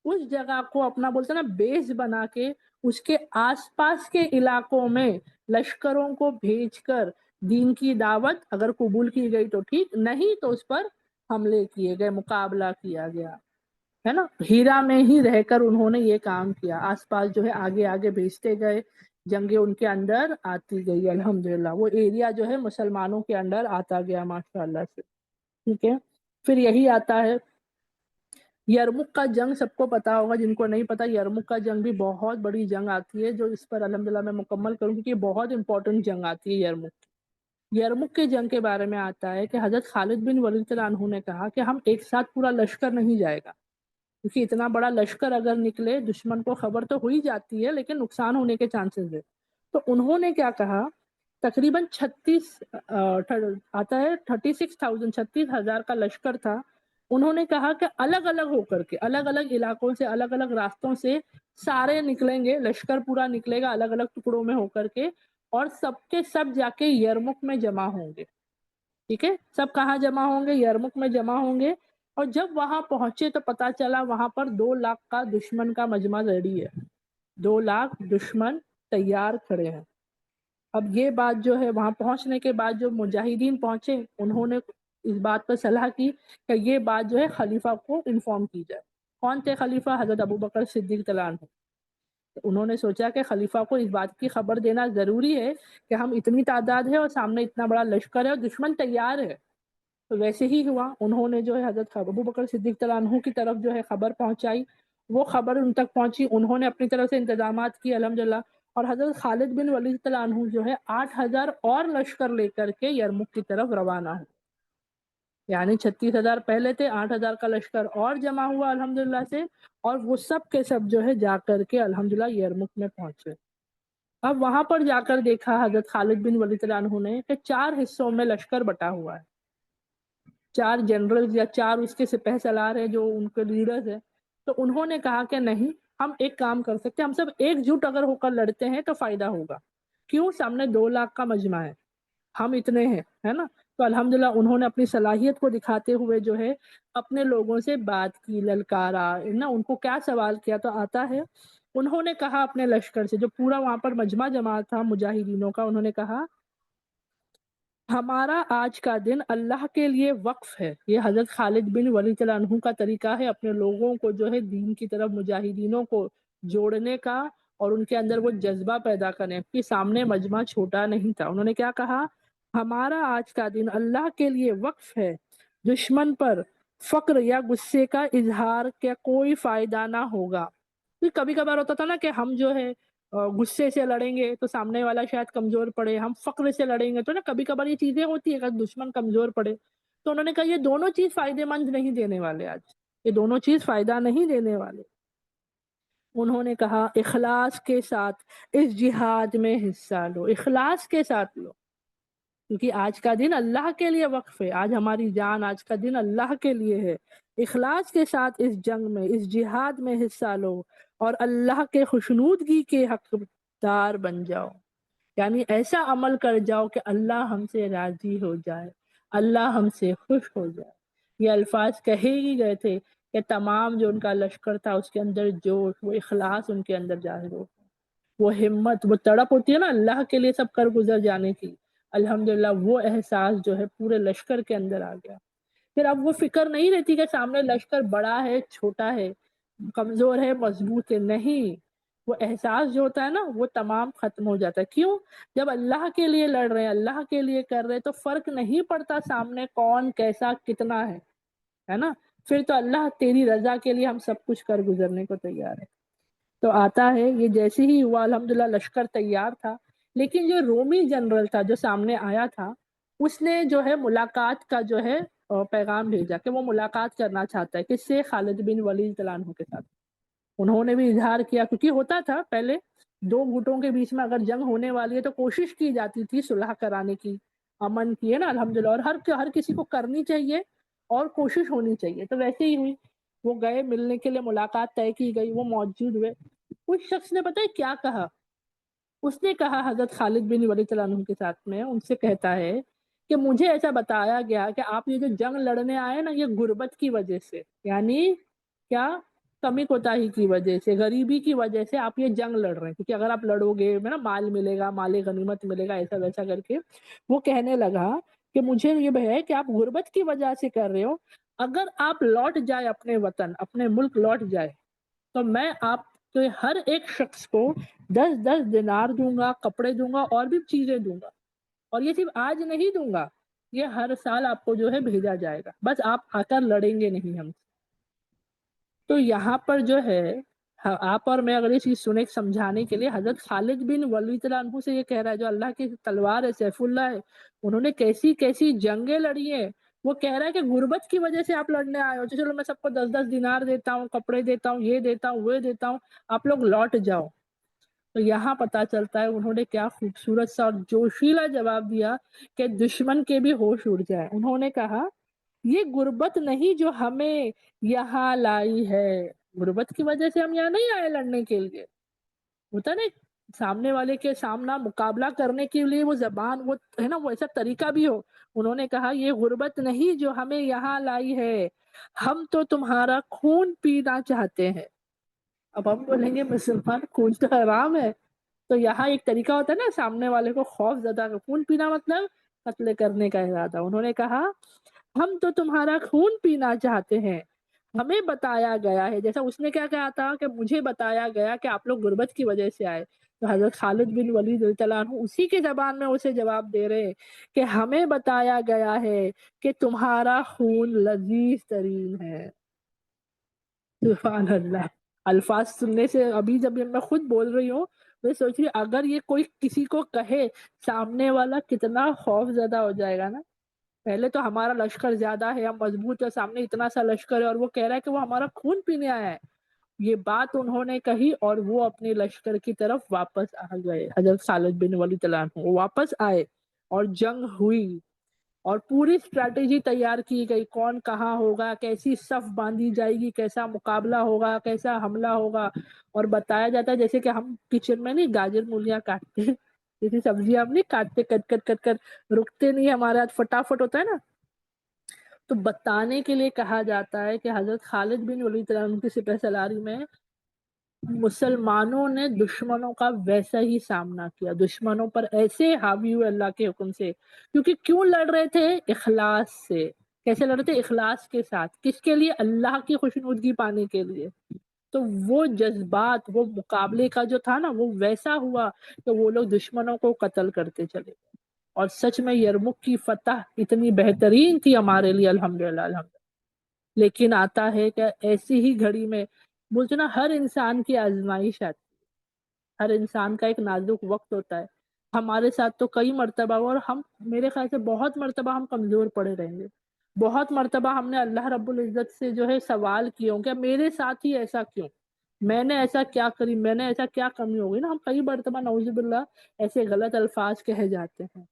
उस जगह को अपना बोलते हैं ना बेस बना के उसके आसपास के इलाकों में लश्करों को भेजकर दीन की दावत अगर कबूल की गई तो ठीक, नहीं तो उस पर हमले किए गए, मुकाबला किया गया, है ना। हीरा में ही रहकर उन्होंने ये काम किया, आसपास जो है आगे आगे भेजते गए, जंगे उनके अंदर आती गई, अल्हम्दुलिल्लाह वो एरिया जो है मुसलमानों के अंदर आता गया माशाअल्लाह से। ठीक है, फिर यही आता है यरमुक का जंग, सबको पता होगा, जिनको नहीं पता यरमुक का जंग भी बहुत बड़ी जंग आती है, जो इस पर अल्हम्दुलिल्लाह मैं मुकम्मल करूँ क्योंकि बहुत इंपॉर्टेंट जंग आती है यरमुक। यरमुक के जंग के बारे में आता है कि हजरत खालिद बिन वलीद तआला अन्हु ने कहा कि हम एक साथ पूरा लश्कर नहीं जाएगा, क्योंकि इतना बड़ा लश्कर अगर निकले दुश्मन को खबर तो हो ही जाती है लेकिन नुकसान होने के चांसेस है। तो उन्होंने क्या कहा, तकरीबन 36 आता है 36,000, 36,000 का लश्कर था। उन्होंने कहा कि अलग अलग होकर के अलग अलग इलाकों से अलग अलग रास्तों से सारे निकलेंगे, लश्कर पूरा निकलेगा अलग अलग टुकड़ों में होकर के, और सबके सब जाके यरमुक में जमा होंगे। ठीक है, सब कहाँ जमा होंगे, यरमुक में जमा होंगे। और जब वहां पहुंचे तो पता चला वहां पर 2 लाख का दुश्मन का मजमा रेडी है, 2 लाख दुश्मन तैयार खड़े हैं। अब ये बात जो है वहां पहुंचने के बाद जो मुजाहिदीन पहुंचे उन्होंने इस बात पर सलाह की कि ये बात जो है खलीफा को इन्फॉर्म की जाए। कौन थे खलीफा? हजरत अबू बकर सिद्दीक तआला अन्हु। तो उन्होंने सोचा कि खलीफा को इस बात की खबर देना जरूरी है कि हम इतनी तादाद है और सामने इतना बड़ा लश्कर है और दुश्मन तैयार है। तो वैसे ही हुआ, उन्होंने जो है हजरत अबू बकर सिद्दीक तआला अन्हु की तरफ जो है खबर पहुंचाई, वो खबर उन तक पहुंची, उन्होंने अपनी तरफ से इंतजामात किए अल्हम्दुलिल्लाह। और हजरत खालिद बिन वलीद तआला अन्हु जो है 8,000 और लश्कर लेकर के यरमुक की तरफ रवाना हुए। यानी 36,000 पहले थे, 8,000 का लश्कर और जमा हुआ अल्हम्दुलिल्लाह से, और वो सब के सब जो है जाकर के अल्हम्दुलिल्लाह यरमुक में पहुंचे। अब वहां पर जाकर देखा हजरत खालिद बिन वलीद तआला अन्हु ने कि 4 हिस्सों में लश्कर बटा हुआ है, 4 जनरल्स या 4 उसके सिपह सलार हैं जो उनके लीडर्स हैं। तो उन्होंने कहा कि नहीं, हम एक काम कर सकते हैं, हम सब एकजुट अगर होकर लड़ते हैं तो फायदा होगा। क्यों? सामने 2 लाख का मजमा है, हम इतने हैं, है ना। तो अल्हम्दुलिल्लाह उन्होंने अपनी सलाहियत को दिखाते हुए जो है अपने लोगों से बात की, ललकारा ना, उनको क्या सवाल किया तो आता है, उन्होंने कहा अपने लश्कर से जो पूरा वहां पर मजमा जमा था मुजाहिदीनों का, उन्होंने कहा हमारा आज का दिन अल्लाह के लिए वक्फ है। ये हजरत खालिद बिन वलीद तआला अन्हु का तरीका है अपने लोगों को जो है दीन की तरफ, मुजाहिदीनों को जोड़ने का और उनके अंदर वो जज्बा पैदा करने कि सामने मजमा छोटा नहीं था। उन्होंने क्या कहा, हमारा आज का दिन अल्लाह के लिए वक्फ है, दुश्मन पर फक्र या गुस्से का इजहार का कोई फायदा ना होगा। कभी कभार होता था ना कि हम जो है गुस्से से लड़ेंगे तो सामने वाला शायद कमजोर पड़े, हम फक्र से लड़ेंगे तो ना कभी कभार ये चीजें होती है, अगर दुश्मन कमजोर पड़े। तो उन्होंने कहा ये दोनों चीज फायदेमंद नहीं देने वाले, आज ये दोनों चीज फायदा नहीं देने वाले। उन्होंने कहा इखलास के साथ इस जिहाद में हिस्सा लो, इखलास के साथ लो, क्योंकि आज का दिन अल्लाह के लिए वक्फ है, आज हमारी जान, आज का दिन अल्लाह के लिए है। इखलास के साथ इस जंग में, इस जिहाद में हिस्सा लो और अल्लाह के खुशनूदगी के हकदार बन जाओ। यानी ऐसा अमल कर जाओ कि अल्लाह हमसे राजी हो जाए, अल्लाह हमसे खुश हो जाए। ये अल्फाज कहे ही गए थे कि तमाम जो उनका लश्कर था उसके अंदर जोश, वो इखलास उनके अंदर जाहिर हो, वो हिम्मत, वो तड़प होती है ना अल्लाह के लिए सब कर गुजर जाने की, अल्हम्दुलिल्लाह वो एहसास जो है पूरे लश्कर के अंदर आ गया। फिर अब वो फिक्र नहीं रहती कि सामने लश्कर बड़ा है, छोटा है, कमजोर है, मजबूत है, नहीं। वो एहसास जो होता है ना वो तमाम खत्म हो जाता है। क्यों? जब अल्लाह के लिए लड़ रहे हैं, अल्लाह के लिए कर रहे हैं, तो फर्क नहीं पड़ता सामने कौन कैसा कितना है ना। फिर तो अल्लाह तेरी रजा के लिए हम सब कुछ कर गुजरने को तैयार है। तो आता है ये जैसे ही हुआ अल्हम्दुलिल्लाह लश्कर तैयार था, लेकिन जो रोमी जनरल था जो सामने आया था, उसने जो है मुलाकात का जो है पैगाम भेजा कि वो मुलाकात करना चाहता है किससे, खालिद बिन वलीद तआला अन्हु के साथ। उन्होंने भी इजहार किया, क्योंकि होता था पहले दो गुटों के बीच में अगर जंग होने वाली है तो कोशिश की जाती थी सुलह कराने की, अमन की, है ना अल्हम्दुलिल्लाह, और हर किसी को करनी चाहिए और कोशिश होनी चाहिए। तो वैसे ही हुई, वो गए मिलने के लिए, मुलाकात तय की गई, वो मौजूद हुए। उस शख्स ने पता है क्या कहा, उसने कहा हजरत खालिद बिन वलीद तआला अन्हु के साथ में उनसे कहता है कि मुझे ऐसा बताया गया कि आप ये जो जंग लड़ने आए ना ये गुर्बत की वजह से, यानी क्या, کمی کوتاہی کی وجہ سے، غریبی کی وجہ سے آپ یہ جنگ لڑ رہے ہیں، کیونکہ اگر آپ لڑو گے نا مال ملے گا، مال غنیمت ملے گا، ایسا ویسا کر کے وہ کہنے لگا کہ مجھے یہ ہے کہ آپ غربت کی وجہ سے کر رہے ہو، اگر آپ لوٹ جائے اپنے وطن، اپنے ملک لوٹ جائے تو میں آپ کے ہر ایک شخص کو 10 دینار دوں گا، کپڑے دوں گا اور بھی چیزیں دوں گا، اور یہ صرف آج نہیں دوں گا، یہ ہر سال آپ کو جو ہے بھیجا جائے گا، بس آپ آ کر لڑیں گے نہیں ہم سے۔ تو یہاں پر جو ہے آپ اور میں اگر یہ چیز سنیں سمجھانے کے لیے، حضرت خالد بن ولید رضی اللہ عنہ سے یہ کہہ رہا ہے جو اللہ کی تلوار ہے، سیف اللہ ہے، انہوں نے کیسی کیسی جنگیں لڑی ہیں، وہ کہہ رہا ہے کہ غربت کی وجہ سے آپ لڑنے آئے ہو، چلو میں سب کو 10 دینار دیتا ہوں، کپڑے دیتا ہوں، یہ دیتا ہوں، وہ دیتا ہوں، آپ لوگ لوٹ جاؤ۔ تو یہاں پتا چلتا ہے انہوں نے کیا خوبصورت سا اور جوشیلا جواب دیا کہ دشمن کے بھی ہوش اڑ جائے۔ انہوں نے کہا یہ غربت نہیں جو ہمیں یہاں لائی ہے، غربت کی وجہ سے ہم یہاں نہیں آئے لڑنے کے لیے، ہوتا نا سامنے والے کے سامنا مقابلہ کرنے کے لیے وہ زبان، وہ ہے نا، وہ ایسا طریقہ بھی ہو۔ انہوں نے کہا یہ غربت نہیں جو ہمیں یہاں لائی ہے، ہم تو تمہارا خون پینا چاہتے ہیں۔ اب ہم بولیں گے مسلمان خون تو حرام ہے، تو یہاں ایک طریقہ ہوتا ہے نا سامنے والے کو خوف زدہ، خون پینا مطلب قتل کرنے کا ارادہ۔ انہوں نے کہا ہم تو تمہارا خون پینا چاہتے ہیں، ہمیں بتایا گیا ہے، جیسا اس نے کیا کہا تھا کہ مجھے بتایا گیا کہ آپ لوگ غربت کی وجہ سے آئے، تو حضرت خالد بن ولید رضی اللہ عنہ اسی کے زبان میں اسے جواب دے رہے ہیں کہ ہمیں بتایا گیا ہے کہ تمہارا خون لذیذ ترین ہے۔ سبحان اللہ، الفاظ سننے سے ابھی جب میں خود بول رہی ہوں میں سوچ رہی ہوں اگر یہ کوئی کسی کو کہے سامنے والا کتنا خوف زدہ ہو جائے گا نا۔ پہلے تو ہمارا لشکر زیادہ ہے، ہم مضبوط ہے، سامنے اتنا سا لشکر ہے اور وہ کہہ رہا ہے کہ وہ ہمارا خون پینے آیا ہے۔ یہ بات انہوں نے کہی اور وہ اپنے لشکر کی طرف واپس آ گئے، حضرت خالد بن ولید اللہ عنہ وہ واپس آئے اور جنگ ہوئی اور پوری اسٹریٹجی تیار کی گئی، کون کہاں ہوگا، کیسی صف باندھی جائے گی، کیسا مقابلہ ہوگا، کیسا حملہ ہوگا، اور بتایا جاتا ہے جیسے کہ ہم کچن میں نہیں گاجر مولیاں کاٹتے ہیں، جیسے سبزیاں ہم نہیں کاٹتے، کٹ کٹ کٹ کر رکتے نہیں، ہمارے ہاتھ فٹافٹ ہوتا ہے نا، تو بتانے کے لیے کہا جاتا ہے کہ حضرت خالد بن ولید رضی اللہ عنہ کی سپہ سالاری میں مسلمانوں نے دشمنوں کا ویسا ہی سامنا کیا، دشمنوں پر ایسے حاوی ہوئے اللہ کے حکم سے، کیونکہ کیوں لڑ رہے تھے؟ اخلاص سے۔ کیسے لڑ رہے تھے؟ اخلاص کے ساتھ۔ کس کے لیے؟ اللہ کی خوشنودگی پانے کے لیے۔ تو وہ جذبات، وہ مقابلے کا جو تھا نا وہ ویسا ہوا کہ وہ لوگ دشمنوں کو قتل کرتے چلے، اور سچ میں یرمک کی فتح اتنی بہترین تھی ہمارے لیے، الحمدللہ الحمدللہ۔ لیکن آتا ہے کہ ایسی ہی گھڑی میں بولتے نا ہر انسان کی آزمائش آتی، ہر انسان کا ایک نازک وقت ہوتا ہے، ہمارے ساتھ تو کئی مرتبہ اور ہم میرے خیال سے بہت مرتبہ ہم کمزور پڑے رہیں گے، بہت مرتبہ ہم نے اللہ رب العزت سے جو ہے سوال کیے ہوں کہ میرے ساتھ ہی ایسا کیوں، میں نے ایسا کیا کری، میں نے ایسا کیا کمی ہوگی نا، ہم کئی مرتبہ نعوذ باللہ ایسے غلط الفاظ کہے جاتے ہیں۔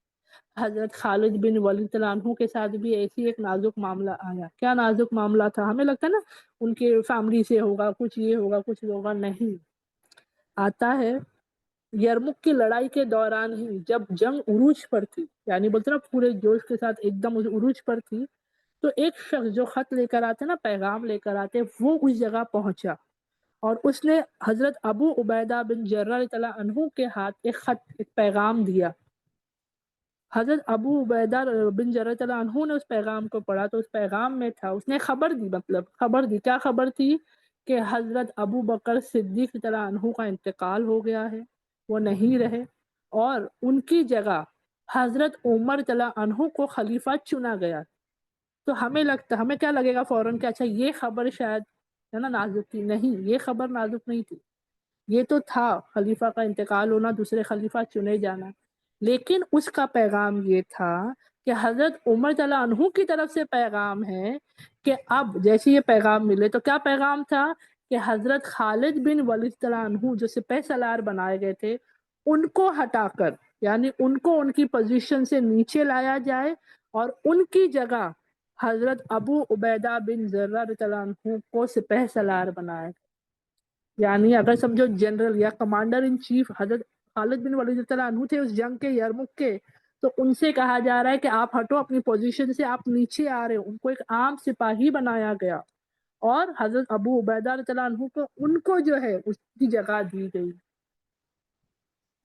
حضرت خالد بن ولید اللہ عنہ کے ساتھ بھی ایسی ایک نازک معاملہ آیا۔ کیا نازک معاملہ تھا؟ ہمیں لگتا ہے نا ان کے فیملی سے ہوگا کچھ، یہ ہوگا کچھ ہوگا، نہیں۔ آتا ہے یرمک کی لڑائی کے دوران ہی جب جنگ عروج پر تھی، یعنی بولتے نا پورے جوش کے ساتھ ایک دم عروج پر تھی، تو ایک شخص جو خط لے کر آتے نا، پیغام لے کر آتے، وہ اس جگہ پہنچا اور اس نے حضرت ابو عبیدہ بن جرہ رضی اللہ عنہ کے ہاتھ ایک خط، ایک پیغام دیا۔ حضرت ابو عبیدہ بن جرہ رضی اللہ عنہ نے اس پیغام کو پڑھا تو اس پیغام میں تھا، اس نے خبر دی، مطلب خبر دی، کیا خبر تھی؟ کہ حضرت ابو بکر صدیق رضی اللہ عنہ کا انتقال ہو گیا ہے، وہ نہیں رہے، اور ان کی جگہ حضرت عمر رضی اللہ عنہ کو خلیفہ چنا گیا۔ تو ہمیں کیا لگے گا فوراً کہ اچھا یہ خبر شاید ہے نا نازک تھی، نہیں، یہ خبر نازک نہیں تھی، یہ تو تھا خلیفہ کا انتقال ہونا، دوسرے خلیفہ چنے جانا، لیکن اس کا پیغام یہ تھا کہ حضرت عمر رضی اللہ عنہ کی طرف سے پیغام ہے کہ اب جیسے یہ پیغام ملے، تو کیا پیغام تھا؟ کہ حضرت خالد بن ولید رضی اللہ عنہ جو سپہ سالار بنائے گئے تھے ان کو ہٹا کر، یعنی ان کو ان کی پوزیشن سے نیچے لایا جائے اور ان کی جگہ حضرت ابو عبیدہ بن جرہ رضی اللہ عنہ کو سپہ سالار بنائے۔ یعنی اگر سمجھو جنرل یا کمانڈر ان چیف حضرت خالد بن ولید رضی اللہ عنہ تھے اس جنگ کے، یرمک کے، تو ان سے کہا جا رہا ہے کہ آپ ہٹو اپنی پوزیشن سے، آپ نیچے آ رہے ہو، ان کو ایک عام سپاہی بنایا گیا اور حضرت ابو عبیدہ رضی اللہ عنہ کو ان کو جو ہے اس کی جگہ دی گئی.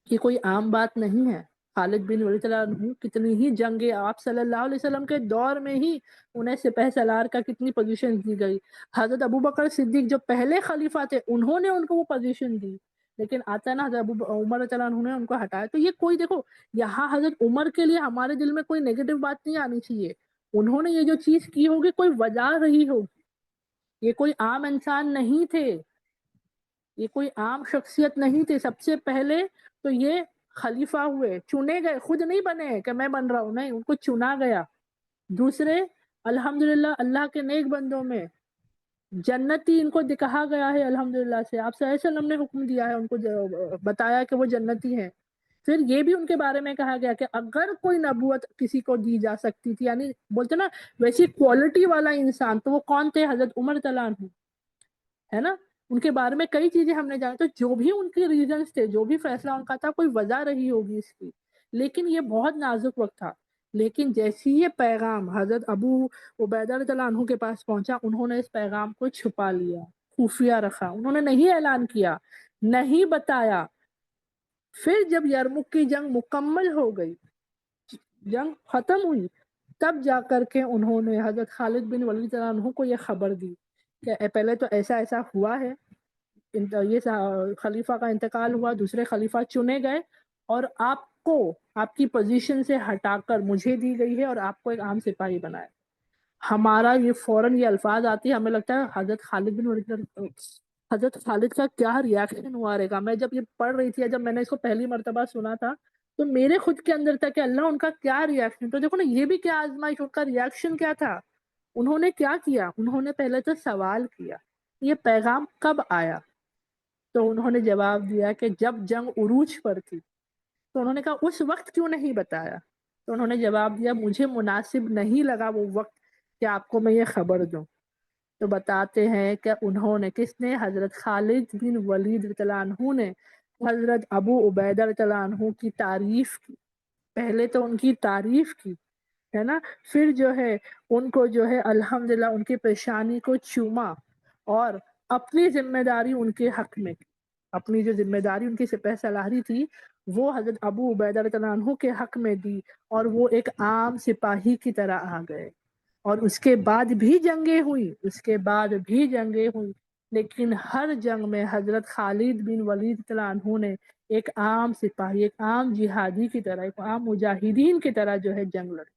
یہ کوئی عام بات نہیں ہے. خالد بن ولید رضی اللہ عنہ کتنی ہی جنگیں آپ صلی اللہ علیہ وسلم کے دور میں ہی انہیں سپہ سالار کا کتنی پوزیشن دی گئی. حضرت ابو بکر صدیق جو پہلے خلیفہ تھے انہوں نے ان کو وہ پوزیشن دی، لیکن آتا ہے نا حضرت عمر رضی اللہ عنہ نے ان کو ہٹایا. تو یہ کوئی دیکھو یہاں حضرت عمر کے لیے ہمارے دل میں کوئی نیگیٹو بات نہیں آنی چاہیے. انہوں نے یہ جو چیز کی ہوگی کوئی وجہ رہی ہوگی. یہ کوئی عام انسان نہیں تھے، یہ کوئی عام شخصیت نہیں تھے. سب سے پہلے تو یہ خلیفہ ہوئے، چنے گئے، خود نہیں بنے کہ میں بن رہا ہوں، نہیں، ان کو چنا گیا. دوسرے الحمدللہ اللہ کے نیک بندوں میں جنتی ان کو کہا گیا ہے الحمدللہ سے. آپ صلی اللہ علیہ وسلم نے حکم دیا ہے، ان کو بتایا کہ وہ جنتی ہیں. پھر یہ بھی ان کے بارے میں کہا گیا کہ اگر کوئی نبوت کسی کو دی جا سکتی تھی، یعنی بولتے نا ویسی کوالٹی والا انسان، تو وہ کون تھے؟ حضرت عمر رضی اللہ عنہ ہے نا. ان کے بارے میں کئی چیزیں ہم نے جانا، تو جو بھی ان کے ریزنز تھے، جو بھی فیصلہ ان کا تھا، کوئی وجہ رہی ہوگی اس کی. لیکن یہ بہت نازک وقت تھا. لیکن جیسی یہ پیغام حضرت ابو عبیدہ رضی اللہ عنہ کے پاس پہنچا، انہوں نے اس پیغام کو چھپا لیا، خفیہ رکھا. انہوں نے نہیں اعلان کیا، نہیں بتایا. پھر جب یرمک کی جنگ مکمل ہو گئی، جنگ ختم ہوئی، تب جا کر کے انہوں نے حضرت خالد بن ولید رضی اللہ عنہ کو یہ خبر دی کہ پہلے تو ایسا ایسا ہوا ہے، یہ خلیفہ کا انتقال ہوا، دوسرے خلیفہ چنے گئے، اور آپ کو آپ کی پوزیشن سے ہٹا کر مجھے دی گئی ہے اور آپ کو ایک عام سپاہی بنایا. ہمارا یہ فوراً یہ الفاظ آتی ہے، ہمیں لگتا ہے حضرت خالد بن ولید حضرت خالد کا کیا ریاکشن ہوا رہے گا. میں جب یہ پڑھ رہی تھی، جب میں نے اس کو پہلی مرتبہ سنا تھا، تو میرے خود کے اندر تھا کہ اللہ ان کا کیا ریاکشن. تو دیکھو نا، یہ بھی کیا آزمائش، ان کا ریاکشن کیا تھا. انہوں نے کیا کیا؟ انہوں نے پہلے تو سوال کیا یہ پیغام کب آیا. تو انہوں نے جواب دیا کہ جب جنگ عروج پر تھی. تو انہوں نے کہا اس وقت کیوں نہیں بتایا؟ تو انہوں نے جواب دیا مجھے مناسب نہیں لگا وہ وقت کہ آپ کو میں یہ خبر دوں. تو بتاتے ہیں کہ انہوں نے، کس نے؟ حضرت خالد بن ولید رضی اللہ عنہ نے حضرت ابو عبیدہ رضی اللہ عنہ کی تعریف کی. پہلے تو ان کی تعریف کی ہے نا، پھر جو ہے ان کو جو ہے الحمدللہ ان کی پیشانی کو چوما اور اپنی ذمہ داری ان کے حق میں کی. اپنی جو ذمہ داری ان کی سپہ سالاری تھی وہ حضرت ابو عبیدہ رضی اللہ عنہ کے حق میں دی، اور وہ ایک عام سپاہی کی طرح آ گئے. اور اس کے بعد بھی جنگیں ہوئی، اس کے بعد بھی جنگیں ہوئی، لیکن ہر جنگ میں حضرت خالد بن ولید رضی اللہ عنہ نے ایک عام سپاہی، ایک عام جہادی کی طرح، ایک عام مجاہدین کی طرح جو ہے جنگ لڑی.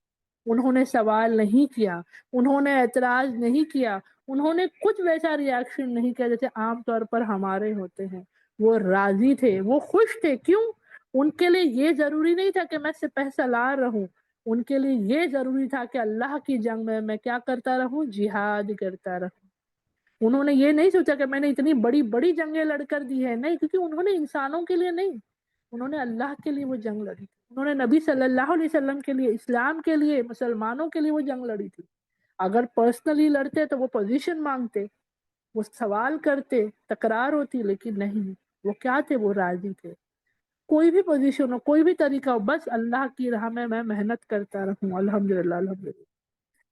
انہوں نے سوال نہیں کیا، انہوں نے اعتراض نہیں کیا، انہوں نے کچھ ویسا ریاکشن نہیں کیا جیسے عام طور پر ہمارے ہوتے ہیں. وہ راضی تھے، وہ خوش تھے. کیوں؟ ان کے لیے یہ ضروری نہیں تھا کہ میں سپہ سالار رہوں، ان کے لیے یہ ضروری تھا کہ اللہ کی جنگ میں کیا کرتا رہوں؟ جہاد کرتا رہوں. انہوں نے یہ نہیں سوچا کہ میں نے اتنی بڑی بڑی جنگیں لڑ کر دی ہے، نہیں، کیونکہ انہوں نے انسانوں کے لیے نہیں، انہوں نے اللہ کے لیے وہ جنگ لڑی. انہوں نے نبی صلی اللہ علیہ وسلم کے لیے، اسلام کے لیے، مسلمانوں کے لیے وہ جنگ لڑی تھی. اگر پرسنلی لڑتے تو وہ پوزیشن مانگتے، وہ سوال کرتے، تکرار ہوتی، لیکن نہیں، وہ کیا تھے؟ وہ راضی تھے. کوئی بھی پوزیشن ہو، کوئی بھی طریقہ ہو، بس اللہ کی راہ میں محنت کرتا رہوں. الحمدللہ الحمدللہ.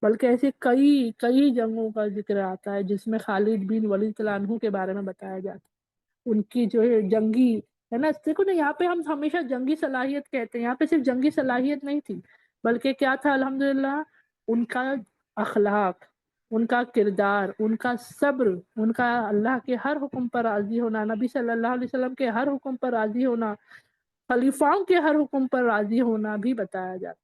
بلکہ ایسے کئی کئی جنگوں کا ذکر آتا ہے جس میں خالد بن ولید رضی اللہ عنہ کے بارے میں بتایا جاتا ہے. ان کی جو ہے جنگی ہے نا، دیکھو نا، یہاں پہ ہم ہمیشہ جنگی صلاحیت کہتے ہیں، یہاں پہ صرف جنگی صلاحیت نہیں تھی، بلکہ کیا تھا؟ الحمدللہ ان کا اخلاق، ان کا کردار، ان کا صبر، ان کا اللہ کے ہر حکم پر راضی ہونا، نبی صلی اللہ علیہ وسلم کے ہر حکم پر راضی ہونا، خلیفاؤں کے ہر حکم پر راضی ہونا بھی بتایا جاتا ہے.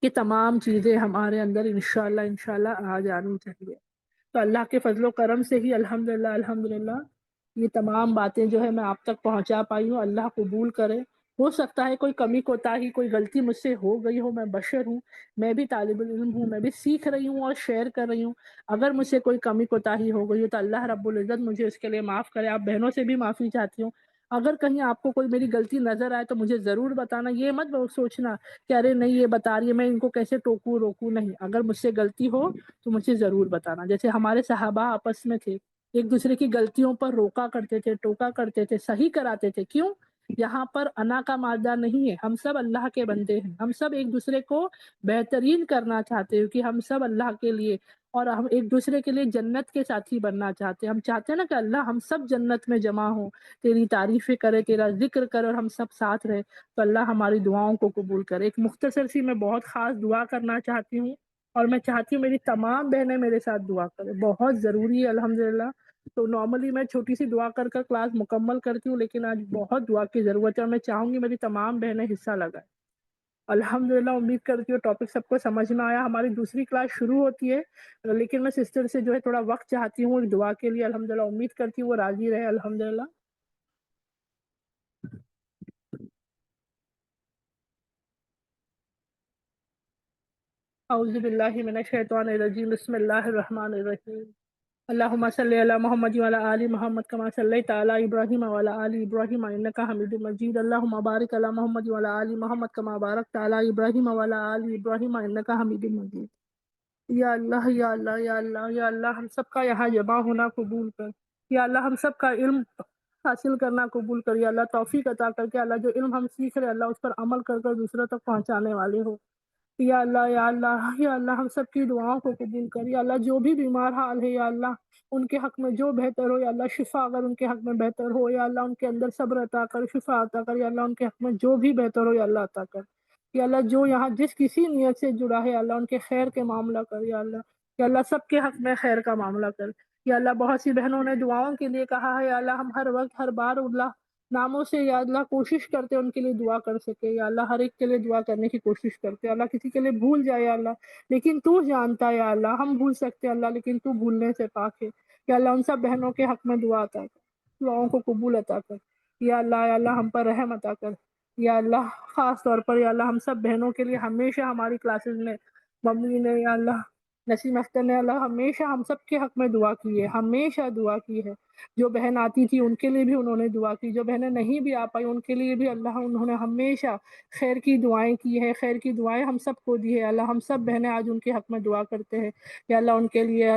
کہ تمام چیزیں ہمارے اندر انشاءاللہ آ جانی چاہیے. تو اللہ کے فضل و کرم سے ہی الحمدللہ الحمدللہ یہ تمام باتیں جو ہے میں آپ تک پہنچا پائی ہوں. اللہ قبول کرے. ہو سکتا ہے کوئی کمی کوتاہی، کوئی غلطی مجھ سے ہو گئی ہو، میں بشر ہوں، میں بھی طالب علم ہوں، میں بھی سیکھ رہی ہوں اور شیئر کر رہی ہوں. اگر مجھ سے کوئی کمی کوتاہی ہو گئی ہو تو اللہ رب العزت مجھے اس کے لیے معاف کرے. آپ بہنوں سے بھی معافی چاہتی ہوں. اگر کہیں آپ کو کوئی میری غلطی نظر آئے تو مجھے ضرور بتانا. یہ مت سوچنا کہ ارے نہیں یہ بتا رہی ہے، میں ان کو کیسے ٹوکوں روکوں. نہیں، اگر مجھ سے غلطی ہو تو مجھے ضرور بتانا. جیسے ہمارے صحابہ آپس میں تھے، ایک دوسرے کی غلطیوں پر روکا کرتے تھے، ٹوکا کرتے تھے، صحیح کراتے تھے. کیوں؟ یہاں پر انا کا مادہ نہیں ہے، ہم سب اللہ کے بندے ہیں، ہم سب ایک دوسرے کو بہترین کرنا چاہتے ہیں کہ ہم سب اللہ کے لیے اور ہم ایک دوسرے کے لیے جنت کے ساتھی بننا چاہتے ہیں۔ ہم چاہتے ہیں نا کہ اللہ ہم سب جنت میں جمع ہوں، تیری تعریفیں کرے، تیرا ذکر کرے اور ہم سب ساتھ رہے، تو اللہ ہماری دعاؤں کو قبول کرے۔ ایک مختصر سی میں بہت خاص دعا کرنا چاہتی ہوں، اور میں چاہتی ہوں میری تمام بہنیں میرے ساتھ دعا کریں، بہت ضروری ہے الحمدللہ۔ تو نارملی میں چھوٹی سی دعا کر کر کلاس مکمل کرتی ہوں، لیکن آج بہت دعا کی ضرورت ہے اور میں چاہوں گی میری تمام بہنیں حصہ لگائیں۔ الحمدللہ امید کرتی ہوں ٹاپک سب کو سمجھ میں آیا۔ ہماری دوسری کلاس شروع ہوتی ہے، لیکن میں سسٹر سے جو ہے تھوڑا وقت چاہتی ہوں ایک دعا کے لیے، الحمدللہ امید کرتی ہوں وہ راضی رہے الحمدللہ۔ اعوذ باللہ من الشیطان الرجیم، بسم اللہ الرحمن الرحیم۔ اللہم صلی علی محمد وعلی آل محمد کما صلیت علی ابراہیم وعلی آل ابراہیم انک حمید مجید۔ اللہم بارک علی محمد وعلی آل محمد کما بارکت علی ابراہیم وعلی آل ابراہیم انک حمید مجید۔ یا اللہ یا اللہ یا اللہ یا اللہ، ہم سب کا یہاں جمع ہونا قبول کر۔ یا اللہ ہم سب کا علم حاصل کرنا قبول کر۔ یا اللہ توفیق عطا کر کے اللہ جو علم ہم سیکھ رہے اللہ اس پر عمل کر کر دوسروں تک پہنچانے والے ہو۔ یا اللہ یا اللہ یا اللہ ہم سب کی دعاؤں کو قبول کر۔ یا اللہ جو بھی بیمار حال ہے یا اللہ ان کے حق میں جو بہتر ہو، یا اللہ شفا اگر ان کے حق میں بہتر ہو، یا اللہ ان کے اندر صبر عطا کر، شفا عطا کر، یا اللہ ان کے حق میں جو بھی بہتر ہو یا اللہ عطا کر۔ یا اللہ جو یہاں جس کسی نیت سے جڑا ہے یا اللہ ان کے خیر کے معاملہ کر یا اللہ۔ یا اللہ سب کے حق میں خیر کا معاملہ کر۔ یا اللہ بہت سی بہنوں نے دعاؤں کے لیے کہا ہے، یا اللہ ہم ہر وقت ہر بار اللہ ناموں سے یا اللہ کوشش کرتے ان کے لیے دعا کر سکے۔ یا اللہ ہر ایک کے لیے دعا کرنے کی کوشش کرتے، اللہ کسی کے لیے بھول جائے یا اللہ، لیکن تو جانتا ہے یا اللہ، ہم بھول سکتے ہیں اللہ لیکن تو بھولنے سے پاک ہے۔ یا اللہ ان سب بہنوں کے حق میں دعا عطا کر، دعاؤں کو قبول عطا کر۔ یا اللہ ہم پر رحم عطا کر۔ یا اللہ خاص طور پر یا اللہ ہم سب بہنوں کے لیے ہمیشہ ہماری کلاسز میں ممی نے یا اللہ نسیم اختر نے اللہ ہمیشہ ہم سب کے حق میں دعا کی ہے، ہمیشہ دعا کی ہے۔ جو بہن آتی تھی ان کے لیے بھی انہوں نے دعا کی، جو بہنیں نہیں بھی آ پائی ان کے لیے بھی اللہ انہوں نے ہمیشہ خیر کی دعائیں کی ہے، خیر کی دعائیں ہم سب کو دی ہے۔ اللہ ہم سب بہنیں آج ان کے حق میں دعا کرتے ہیں۔ یا اللہ ان کے لیے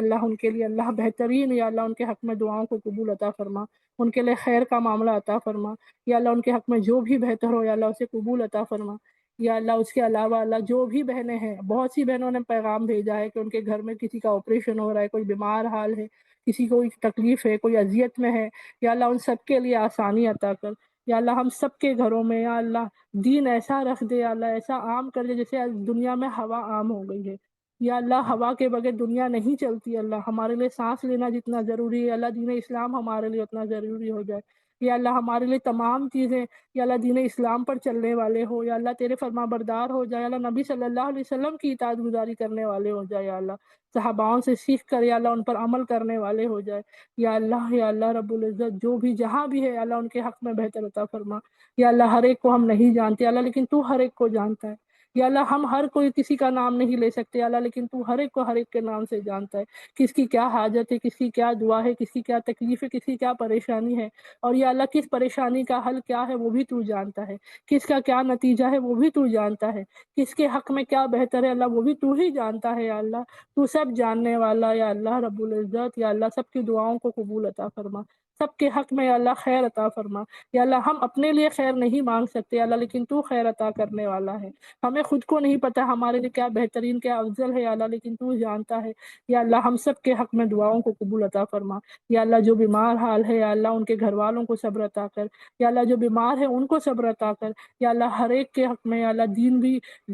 اللہ بہترین یا اللہ ان کے حق میں دعاؤں کو قبول عطا فرما، ان کے لیے خیر کا معاملہ عطا فرما۔ یا اللہ ان کے حق میں جو بھی بہتر ہو یا اللہ اسے قبول عطا فرما۔ یا اللہ اس کے علاوہ اللہ جو بھی بہنیں ہیں، بہت سی بہنوں نے پیغام بھیجا ہے کہ ان کے گھر میں کسی کا آپریشن ہو رہا ہے، کوئی بیمار حال ہے، کسی کو کوئی تکلیف ہے، کوئی اذیت میں ہے، یا اللہ ان سب کے لیے آسانی عطا کر۔ یا اللہ ہم سب کے گھروں میں یا اللہ دین ایسا رکھ دے، یا اللہ ایسا عام کر دے جیسے آج دنیا میں ہوا عام ہو گئی ہے۔ یا اللہ ہوا کے بغیر دنیا نہیں چلتی، اللہ ہمارے لیے سانس لینا جتنا ضروری ہے اللہ دین اسلام ہمارے لیے اتنا ضروری ہو جائے۔ یا اللہ ہمارے لیے تمام چیزیں یا اللہ دین اسلام پر چلنے والے ہو، یا اللہ تیرے فرما بردار ہو جائے، اللہ نبی صلی اللہ علیہ وسلم کی اطاعت گزاری کرنے والے ہو جائے، یا اللہ صحاباؤں سے سیکھ کر یا اللہ ان پر عمل کرنے والے ہو جائے۔ یا اللہ رب العزت جو بھی جہاں بھی ہے اللہ ان کے حق میں بہتر عطا فرما۔ یا اللہ ہر ایک کو ہم نہیں جانتے اللہ لیکن تو ہر ایک کو جانتا ہے۔ یا اللہ ہم ہر کوئی کسی کا نام نہیں لے سکتے اللہ لیکن تو ہر ایک کو ہر ایک کے نام سے جانتا ہے، کس کی کیا حاجت ہے، کس کی کیا دعا ہے، کس کی کیا تکلیف ہے، کس کی کیا پریشانی ہے، اور یا اللہ کس پریشانی کا حل کیا ہے وہ بھی تو جانتا ہے، کس کا کیا نتیجہ ہے وہ بھی تو جانتا ہے، کس کے حق میں کیا بہتر ہے اللہ وہ بھی تو ہی جانتا ہے۔ یا اللہ تو سب جاننے والا یا اللہ رب العزت، یا اللہ سب کی دعاؤں کو قبول عطا فرما، سب کے حق میں یا اللہ خیر عطا فرما۔ یا اللہ ہم اپنے لیے خیر نہیں مانگ سکتے اللہ لیکن تو خیر عطا کرنے والا ہے، ہمیں خود کو نہیں پتا ہمارے لیے کیا بہترین کیا افضل ہے یا اللہ لیکن تو جانتا ہے۔ یا اللہ ہم سب کے حق میں دعاؤں کو قبول عطا فرما۔ یا اللہ جو بیمار حال ہے یا اللہ ان کے گھر والوں کو صبر عطا کر، یا اللہ جو بیمار ہے ان کو صبر عطا کر۔ یا اللہ ہر ایک کے حق میں یا اللہ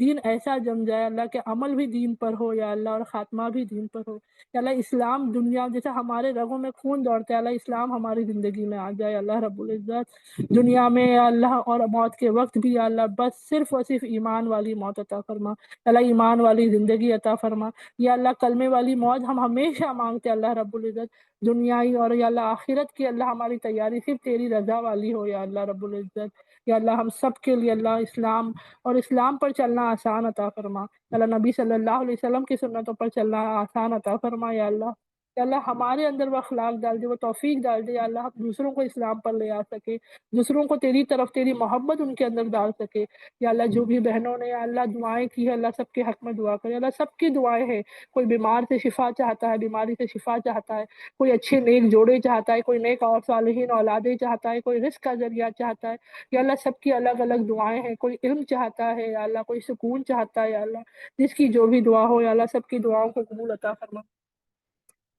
دین ایسا جم جائے اللہ کے عمل بھی دین پر ہو یا اللہ اور خاتمہ بھی دین پر ہو۔ یا اللہ اسلام دنیا جیسے ہمارے رگوں میں خون دوڑتا ہے اللہ اسلام ہماری زندگی میں آ جائے اللہ رب العزت، دنیا میں یا اللہ اور موت کے وقت بھی یا اللہ بس صرف اور صرف ایمان والی موت عطا فرما، اللہ ایمان والی زندگی عطا فرما۔ یا اللہ کلمے والی موت ہم ہمیشہ مانگتے اللہ رب العزت، دنیائی اور یا اللہ آخرت کی اللہ ہماری تیاری صرف تیری رضا والی ہو یا اللہ رب العزت۔ یا اللہ ہم سب کے لیے اللہ اسلام اور اسلام پر چلنا آسان عطا فرما، اللہ نبی صلی اللہ علیہ وسلم کی سنتوں پر چلنا آسان عطا فرما۔ یا اللہ یا اللہ ہمارے اندر وہ اخلاق ڈال دے، وہ توفیق ڈال دے یا اللہ ہم دوسروں کو اسلام پر لے آ سکے، دوسروں کو تیری طرف تیری محبت ان کے اندر ڈال سکے یا اللہ جو بھی بہنوں نے یا اللہ دعائیں کی ہے اللہ سب کے حق میں دعا کرے، اللہ سب کی دعائیں ہیں، کوئی بیمار سے شفا چاہتا ہے، بیماری سے شفا چاہتا ہے، کوئی اچھے نیک جوڑے چاہتا ہے، کوئی نیک اور صالحین اولادیں چاہتا ہے، کوئی رزق کا ذریعہ چاہتا ہے یا اللہ سب کی الگ الگ دعائیں ہیں، کوئی علم چاہتا ہے یا اللہ کوئی سکون چاہتا ہے یا اللہ جس کی جو بھی دعا ہو یا اللہ سب کی دعاؤں کو قبول عطا فرما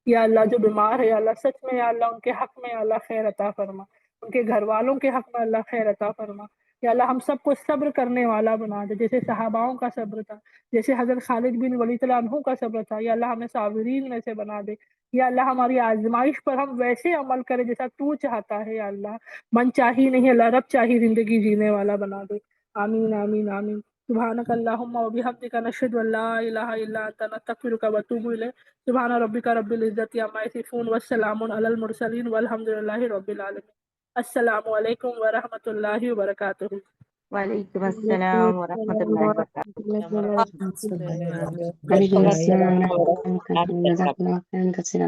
یا اللہ جو بیمار ہے یا اللہ سچ میں یا اللہ ان کے حق میں یا اللہ خیر عطا فرما، ان کے گھر والوں کے حق میں اللہ خیر عطا فرما یا اللہ ہم سب کو صبر کرنے والا بنا دے، جیسے صحاباؤں کا صبر تھا، جیسے حضرت خالد بن ولید اللہ عنہ کا صبر تھا یا اللہ ہمیں صابرین میں سے بنا دے یا اللہ ہماری آزمائش پر ہم ویسے عمل کرے جیسا تو چاہتا ہے یا اللہ من چاہی نہیں اللہ رب چاہی زندگی جینے والا بنا دے، آمین آمین آمین۔ سبحانک اللہم و بحمدک نشہد ان لا الہ الا انت نستغفرک و نتوب الیک، سبحان ربک رب العزت عما یصفون والسلام علی المرسلین والحمد للہ رب العالمین۔ السلام علیکم ورحمۃ اللہ وبرکاتہ۔ وعلیکم السلام ورحمۃ اللہ وبرکاتہ۔ وعلیکم السلام ورحمۃ اللہ وبرکاتہ۔ جزاک اللہ خیرا کثیرا۔